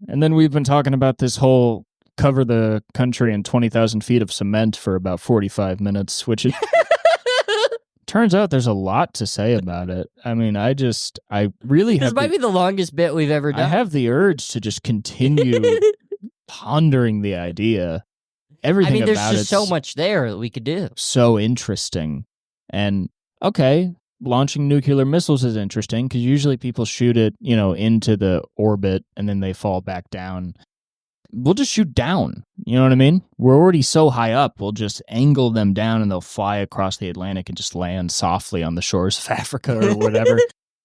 And then we've been talking about this whole cover the country in 20,000 feet of cement for about 45 minutes, which is turns out there's a lot to say about it. I mean, I really This have might be the longest bit we've ever I done. have the urge to just continue pondering the idea. Everything there's about just it's so much there that we could do. so interesting. And okay, launching nuclear missiles is interesting because usually people shoot it, into the orbit and then they fall back down. We'll just shoot down. You know what I mean? We're already so high up. We'll just angle them down and they'll fly across the Atlantic and just land softly on the shores of Africa or whatever.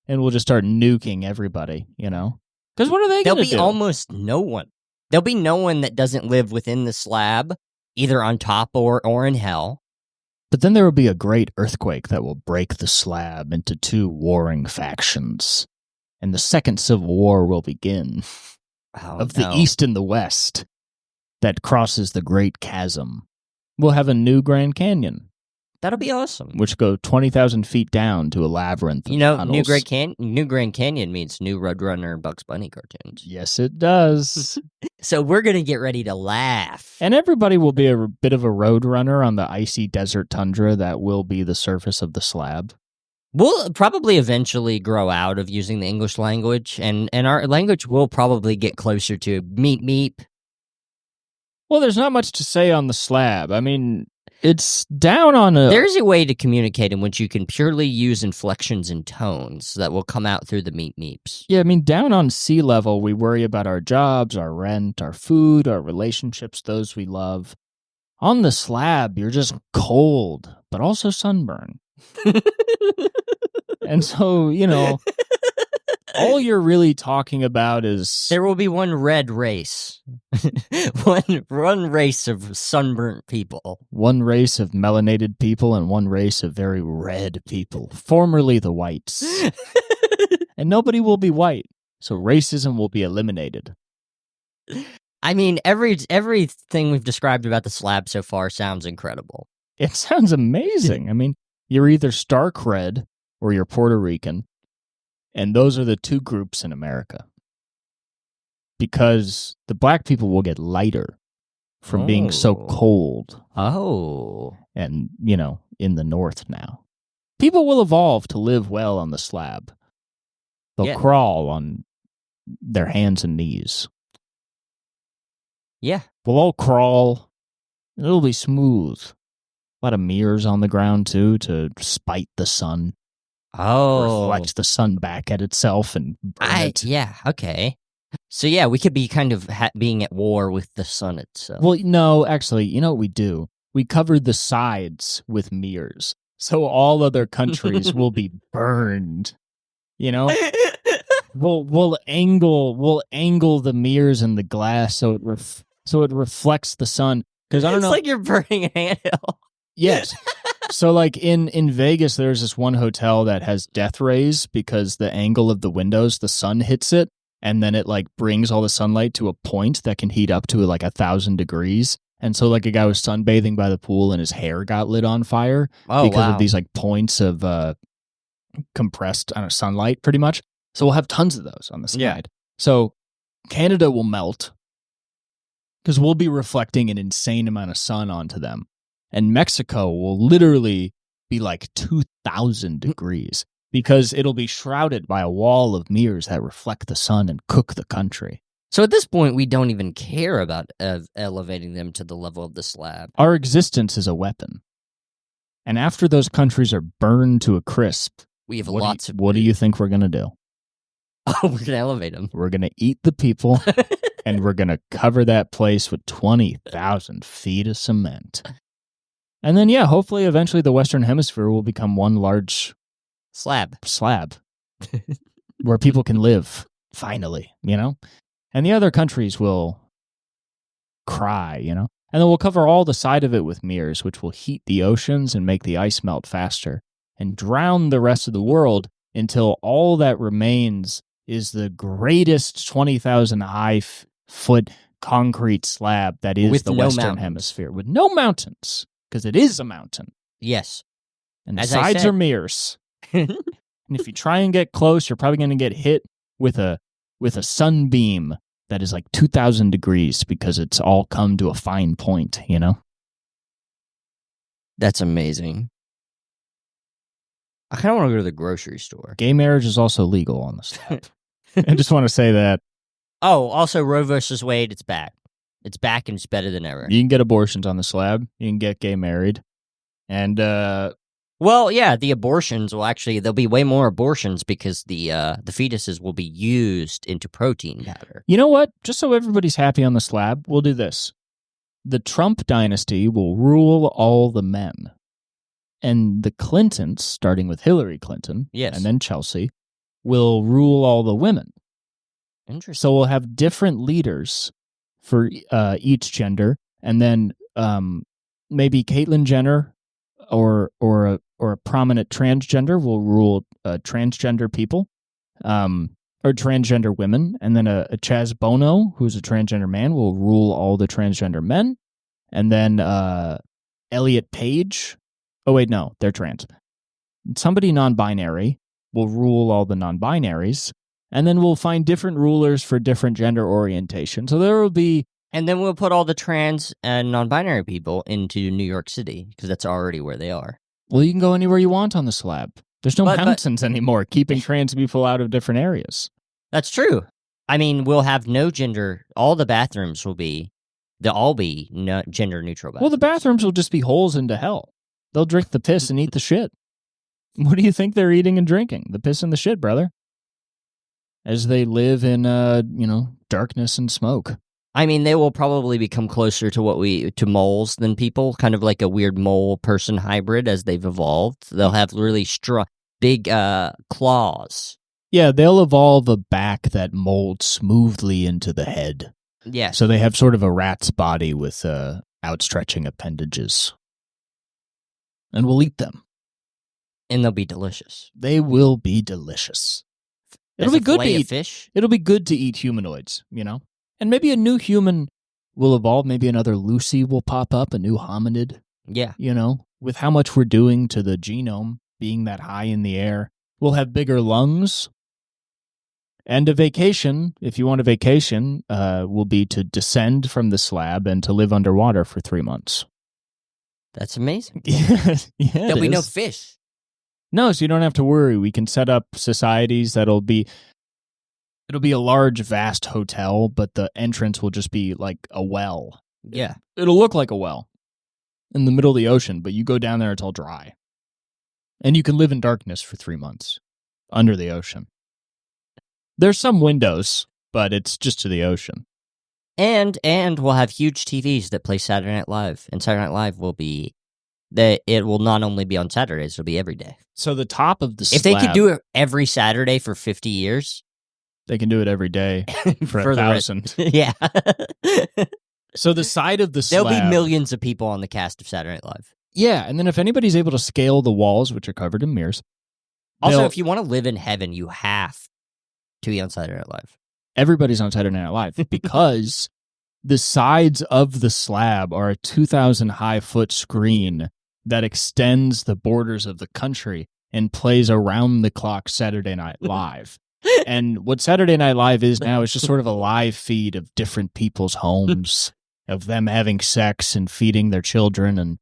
And we'll just start nuking everybody, Because what are they going to do? There'll be almost no one. There'll be no one that doesn't live within the slab, either on top or in hell. But then there will be a great earthquake that will break the slab into two warring factions. And the Second Civil War will begin. Of the East and the West that crosses the Great Chasm. We'll have a new Grand Canyon. That'll be awesome. Which go 20,000 feet down to a labyrinth of tunnels. New Grand Canyon means new Roadrunner and Bugs Bunny cartoons. Yes, it does. So we're going to get ready to laugh. And everybody will be a bit of a roadrunner on the icy desert tundra that will be the surface of the slab. We'll probably eventually grow out of using the English language, and our language will probably get closer to meep meep. Well, there's not much to say on the slab. I mean, it's down on a... There's a way to communicate in which you can purely use inflections and tones that will come out through the meep meeps. Yeah, I mean, down on sea level, we worry about our jobs, our rent, our food, our relationships, those we love. On the slab, you're just cold, but also sunburned. And so, all you're really talking about is... There will be one red race. one race of sunburnt people. One race of melanated people and one race of very red people, formerly the whites. And nobody will be white, so racism will be eliminated. I mean, everything we've described about the slab so far sounds incredible. It sounds amazing. I mean, you're either stark red or you're Puerto Rican, and those are the two groups in America. Because the black people will get lighter from being so cold. Oh. And, in the north now. People will evolve to live well on the slab. They'll crawl on their hands and knees. Yeah. We'll all crawl. It'll be smooth. A lot of mirrors on the ground, too, to spite the sun. Oh. Reflect the sun back at itself and burn it. Yeah, okay. So, yeah, we could be kind of being at war with the sun itself. Well, no, actually, you know what we do? We covered the sides with mirrors. So all other countries will be burned. We'll angle the mirrors and the glass so it reflects the sun. Because I don't know. It's like you're burning an anthill. Yes. So like in Vegas, there's this one hotel that has death rays because the angle of the windows, the sun hits it, and then it like brings all the sunlight to a point that can heat up to like 1,000 degrees. And so like a guy was sunbathing by the pool and his hair got lit on fire because of these like points of compressed sunlight pretty much. So we'll have tons of those on the side. Yeah. So Canada will melt because we'll be reflecting an insane amount of sun onto them. And Mexico will literally be like 2,000 degrees because it'll be shrouded by a wall of mirrors that reflect the sun and cook the country. So at this point, we don't even care about elevating them to the level of the slab. Our existence is a weapon. And after those countries are burned to a crisp, we have what do you think we're going to do? Oh, we're going to elevate them. We're going to eat the people, and we're going to cover that place with 20,000 feet of cement. And then, hopefully, eventually the Western Hemisphere will become one large slab where people can live, finally, And the other countries will cry, And then we'll cover all the side of it with mirrors, which will heat the oceans and make the ice melt faster and drown the rest of the world until all that remains is the greatest 20,000 foot concrete slab that is with the Western Hemisphere with no mountains. Because it is a mountain. Yes. And the sides are mirrors. And if you try and get close, you're probably going to get hit with a sunbeam that is like 2,000 degrees because it's all come to a fine point, That's amazing. I kind of want to go to the grocery store. Gay marriage is also legal on the slab. I just want to say that. Oh, also Roe versus Wade, it's back. It's back and it's better than ever. You can get abortions on the slab. You can get gay married. And, well, yeah, the abortions will actually, there'll be way more abortions because the fetuses will be used into protein powder. you know what? Just so everybody's happy on the slab, we'll do this. The Trump dynasty will rule all the men. And the Clintons, starting with Hillary Clinton, Yes. and then Chelsea, will rule all the women. Interesting. So we'll have different leaders for each gender, and then maybe Caitlyn Jenner or a prominent transgender will rule transgender people, or transgender women, and then a Chaz Bono, who's a transgender man, will rule all the transgender men, and then Elliot Page. Oh wait, no, they're trans. Somebody non-binary will rule all the non-binaries. And then we'll find different rulers for different gender orientation. So there will be... And then we'll put all the trans and non-binary people into New York City, because that's already where they are. Well, you can go anywhere you want on the slab. There's no But- mountains anymore keeping trans people out of different areas. That's true. I mean, we'll have no gender. All the bathrooms will be... They'll all be gender neutral bathrooms. Well, the bathrooms will just be holes into hell. They'll drink the piss and eat the shit. What do you think they're eating and drinking? The piss and the shit, brother. As they live in, darkness and smoke. I mean, they will probably become closer to to moles than people, kind of like a weird mole-person hybrid as they've evolved. They'll have really big claws. Yeah, they'll evolve a back that molds smoothly into the head. Yes. So they have sort of a rat's body with outstretching appendages. And we'll eat them. And they'll be delicious. They will be delicious. It'll As be a good to fillet of eat. fish. It'll be good to eat humanoids, And maybe a new human will evolve. Maybe another Lucy will pop up, a new hominid, Yeah. With how much we're doing to the genome being that high in the air. We'll have bigger lungs. And a vacation, if you want a vacation, will be to descend from the slab and to live underwater for 3 months. That's amazing. Yeah, There'll be no fish. No, so you don't have to worry. We can set up societies it'll be a large, vast hotel, but the entrance will just be like a well. Yeah. It'll look like a well in the middle of the ocean, but you go down there, it's all dry. And you can live in darkness for 3 months under the ocean. There's some windows, but it's just to the ocean. And we'll have huge TVs that play Saturday Night Live. And Saturday Night Live will be... it will not only be on Saturdays, it'll be every day. So the top of the If slab... they could do it every Saturday for 50 years... They can do it every day for 1,000. Yeah. So the side of the slab... There'll be millions of people on the cast of Saturday Night Live. Yeah, and then if anybody's able to scale the walls, which are covered in mirrors... Also, if you want to live in heaven, you have to be on Saturday Night Live. Everybody's on Saturday Night Live because the sides of the slab are a 2,000-high-foot screen that extends the borders of the country and plays around-the-clock Saturday Night Live. And what Saturday Night Live is now is just sort of a live feed of different people's homes, of them having sex and feeding their children and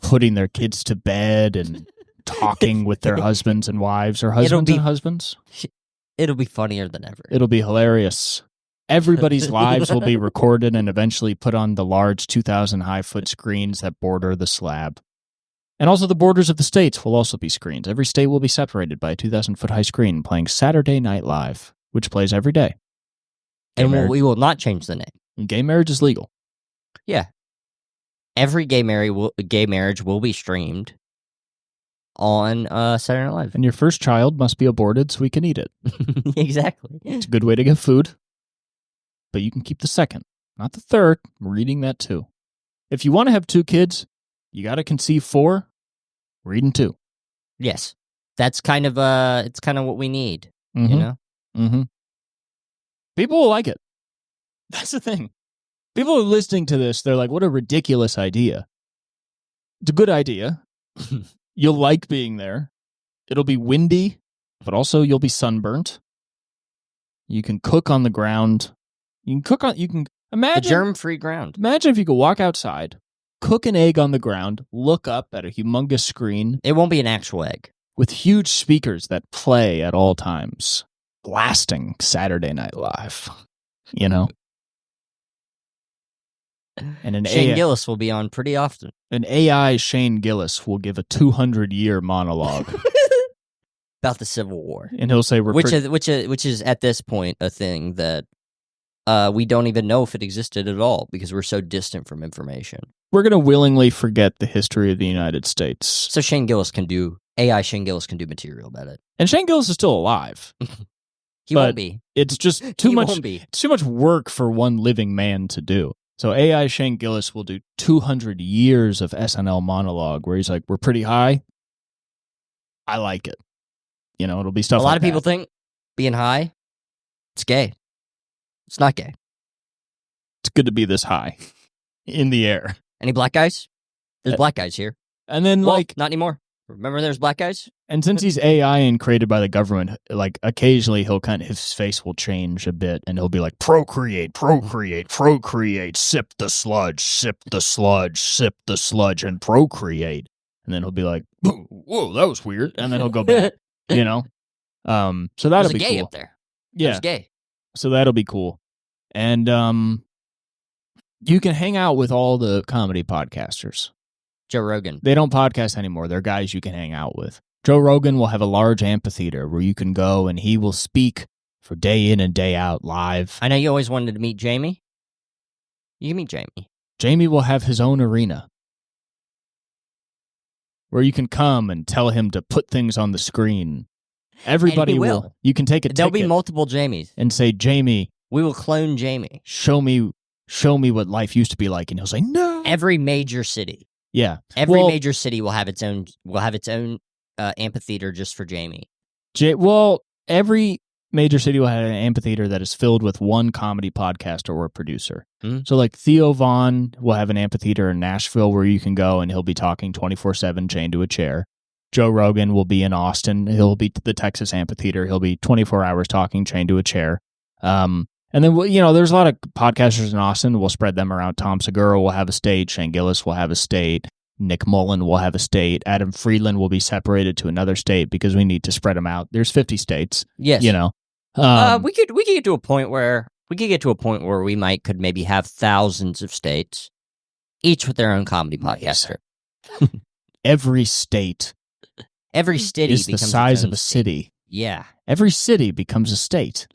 putting their kids to bed and talking with their husbands and wives, or husbands and husbands. It'll be funnier than ever. It'll be hilarious. Everybody's lives will be recorded and eventually put on the large 2,000-high-foot screens that border the slab. And also the borders of the states will also be screens. Every state will be separated by a 2,000-foot-high screen playing Saturday Night Live, which plays every day. And we will not change the name. Gay marriage is legal. Yeah. Every gay marriage will be streamed on Saturday Night Live. And your first child must be aborted so we can eat it. Exactly. It's a good way to get food. But you can keep the second, not the third. We're eating that too. If you want to have 2 kids, you got to conceive 4. We're eating 2. Yes. That's kind of it's kind of what we need, you know? Mm-hmm. People will like it. That's the thing. People are listening to this, they're like, what a ridiculous idea. It's a good idea. You'll like being there. It'll be windy, but also you'll be sunburnt. You can cook on the ground. You can imagine the germ-free ground. Imagine if you could walk outside, cook an egg on the ground, look up at a humongous screen. It won't be an actual egg. with huge speakers that play at all times, blasting Saturday Night Live. You know? And an Shane AI, Gillis will be on pretty often. An AI Shane Gillis will give a 200-year monologue. About the Civil War. And he'll say which is at this point a thing that we don't even know if it existed at all because we're so distant from information. We're going to willingly forget the history of the United States. So Shane Gillis can do material about it. And Shane Gillis is still alive. He won't be. It's just too much work for one living man to do. So AI Shane Gillis will do 200 years of SNL monologue where he's like, we're pretty high. I like it. You know, it'll be stuff like that. A lot of people think being high, it's gay. It's not gay. It's good to be this high in the air. Any black guys? There's black guys here. And then, not anymore. Remember there's black guys? And since he's AI and created by the government, like, occasionally his face will change a bit, and he'll be like, procreate, procreate, procreate, sip the sludge, and procreate. And then he'll be like, whoa, that was weird. And then he'll go back, you know? So that'll be gay cool. Up there. Yeah. There's gay. So that'll be cool. And you can hang out with all the comedy podcasters. Joe Rogan. They don't podcast anymore. They're guys you can hang out with. Joe Rogan will have a large amphitheater where you can go and he will speak for day in and day out live. I know you always wanted to meet Jamie. You can meet Jamie. Jamie will have his own arena where you can come and tell him to put things on the screen. Everybody will. You can take a ticket. There'll be multiple Jamies. And say, Jamie. We will clone Jamie. Show me what life used to be like. And he'll say, no. Every major city. Yeah. Every major city will have its own amphitheater just for Jamie. Every major city will have an amphitheater that is filled with one comedy podcaster or producer. Mm-hmm. So like Theo Vaughn will have an amphitheater in Nashville where you can go and he'll be talking 24/7 chained to a chair. Joe Rogan will be in Austin. He'll be the Texas amphitheater. He'll be 24 hours talking chained to a chair. And then, there's a lot of podcasters in Austin. We'll spread them around. Tom Segura will have a state. Shane Gillis will have a state. Nick Mullen will have a state. Adam Friedland will be separated to another state because we need to spread them out. There's 50 states. Yes. We could get to a point where we could maybe have thousands of states, each with their own comedy podcaster. Every state. Every city is the size of a city. Yeah. Every city becomes a state.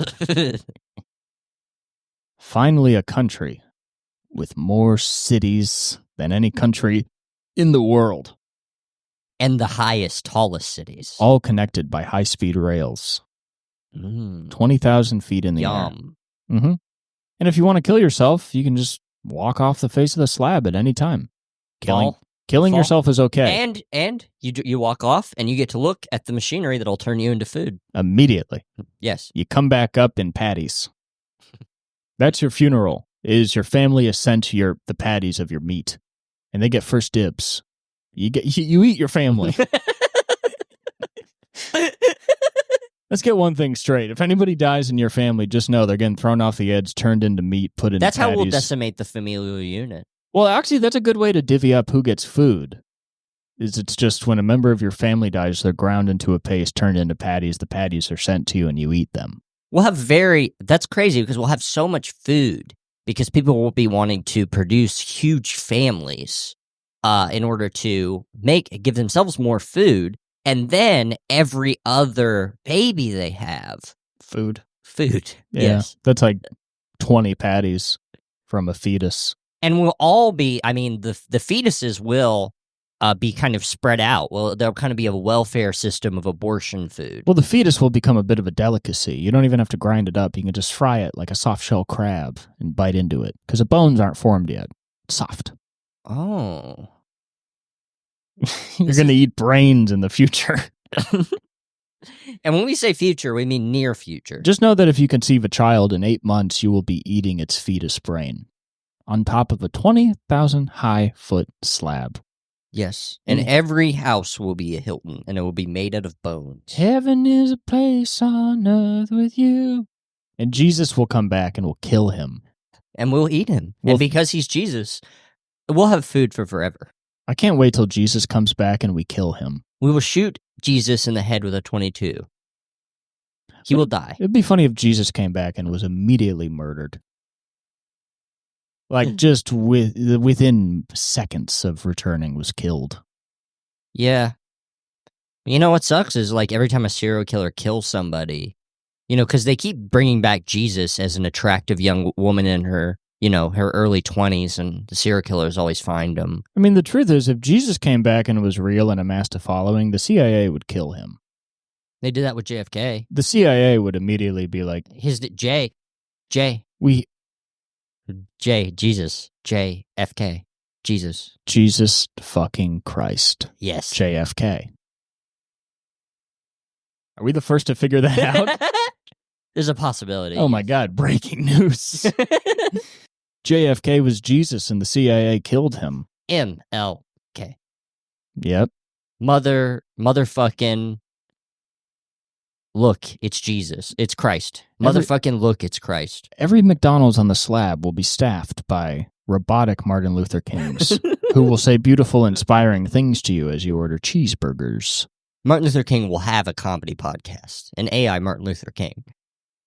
Finally, a country with more cities than any country in the world. And the highest, tallest cities. All connected by high-speed rails. 20,000 feet in the air. Mm-hmm. And if you want to kill yourself, you can just walk off the face of the slab at any time. Killing yourself is okay. And you walk off and you get to look at the machinery that'll turn you into food. Immediately. Yes. You come back up in patties. That's your funeral. Is your family is sent the patties of your meat. And they get first dibs. You eat your family. Let's get one thing straight. If anybody dies in your family, just know they're getting thrown off the edge, turned into meat, put in That's patties. how we'll decimate the familial unit. Well, actually, that's a good way to divvy up who gets food. It's just when a member of your family dies, they're ground into a paste, turned into patties. The patties are sent to you, and you eat them. We'll have that's crazy because we'll have so much food because people will be wanting to produce huge families in order to give themselves more food, and then every other baby they have. Food. Yeah, yes. That's like 20 patties from a fetus. And we'll all be, the fetuses will be kind of spread out. Well, there'll kind of be a welfare system of abortion food. Well, the fetus will become a bit of a delicacy. You don't even have to grind it up. You can just fry it like a soft shell crab and bite into it because the bones aren't formed yet. It's soft. Oh. You're going to eat brains in the future. And when we say future, we mean near future. Just know that if you conceive a child in 8 months, you will be eating its fetus brain on top of a 20,000 high foot slab. Yes. And every house will be a Hilton, and it will be made out of bones. Heaven is a place on earth with you. And Jesus will come back and we'll kill him. And we'll eat him. And because he's Jesus, we'll have food for forever. I can't wait till Jesus comes back and we kill him. We will shoot Jesus in the head with a 22. He will die. It'd be funny if Jesus came back and was immediately murdered. Like, just within seconds of returning was killed. Yeah. You know what sucks is, like, every time a serial killer kills somebody, because they keep bringing back Jesus as an attractive young woman in her, her early 20s, and the serial killers always find him. I mean, the truth is, if Jesus came back and was real and amassed a following, the CIA would kill him. They did that with JFK. The CIA would immediately be like, Jesus, JFK, Jesus fucking Christ. Yes. JFK. Are we the first to figure that out? There's a possibility. Oh my God, breaking news. JFK was Jesus and the CIA killed him. MLK. Yep. Motherfucking look, it's Jesus. It's Christ. Motherfucking look, it's Christ. Every McDonald's on the slab will be staffed by robotic Martin Luther Kings who will say beautiful, inspiring things to you as you order cheeseburgers. Martin Luther King will have a comedy podcast, an AI Martin Luther King.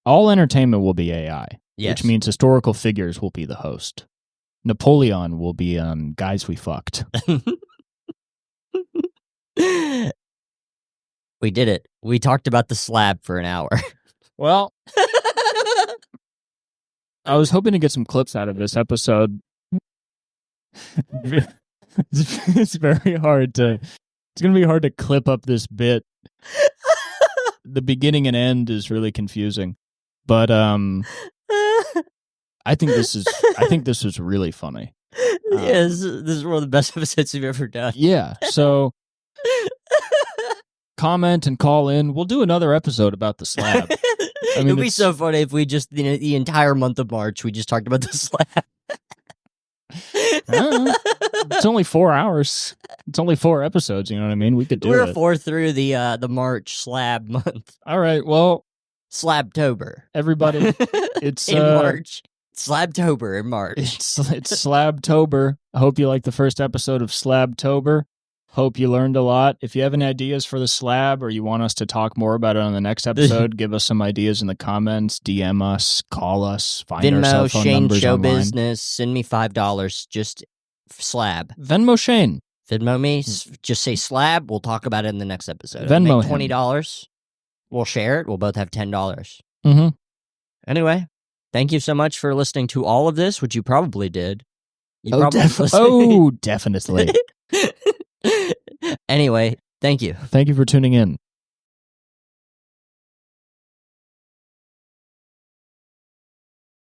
All entertainment will be AI, yes. Which means historical figures will be the host. Napoleon will be on Guys We Fucked. We did it. We talked about the slab for an hour. Well, I was hoping to get some clips out of this episode. It's very hard to... It's going to be hard to clip up this bit. The beginning and end is really confusing. But I think this is really funny. Yes, this is one of the best episodes we've ever done. Yeah, so comment and call in. We'll do another episode about the slab. I mean, it'd be so funny if we just, the entire month of March, we just talked about the slab. It's only 4 hours. It's only 4 episodes, you know what I mean? We could do it. We're 4 through the March slab month. All right, well. Slabtober. Everybody, it's... in March. Slabtober in March. It's Slabtober. I hope you liked the first episode of Slabtober. Hope you learned a lot. If you have any ideas for the slab or you want us to talk more about it on the next episode, give us some ideas in the comments, DM us, call us, find our cell phone Shane numbers Show online. Business, send me $5, just slab. Venmo Shane. Venmo me, just say slab, we'll talk about it in the next episode. Venmo make $20, we'll share it, we'll both have $10. Mm-hmm. Anyway, thank you so much for listening to all of this, which you probably did. Definitely. Anyway, thank you. Thank you for tuning in.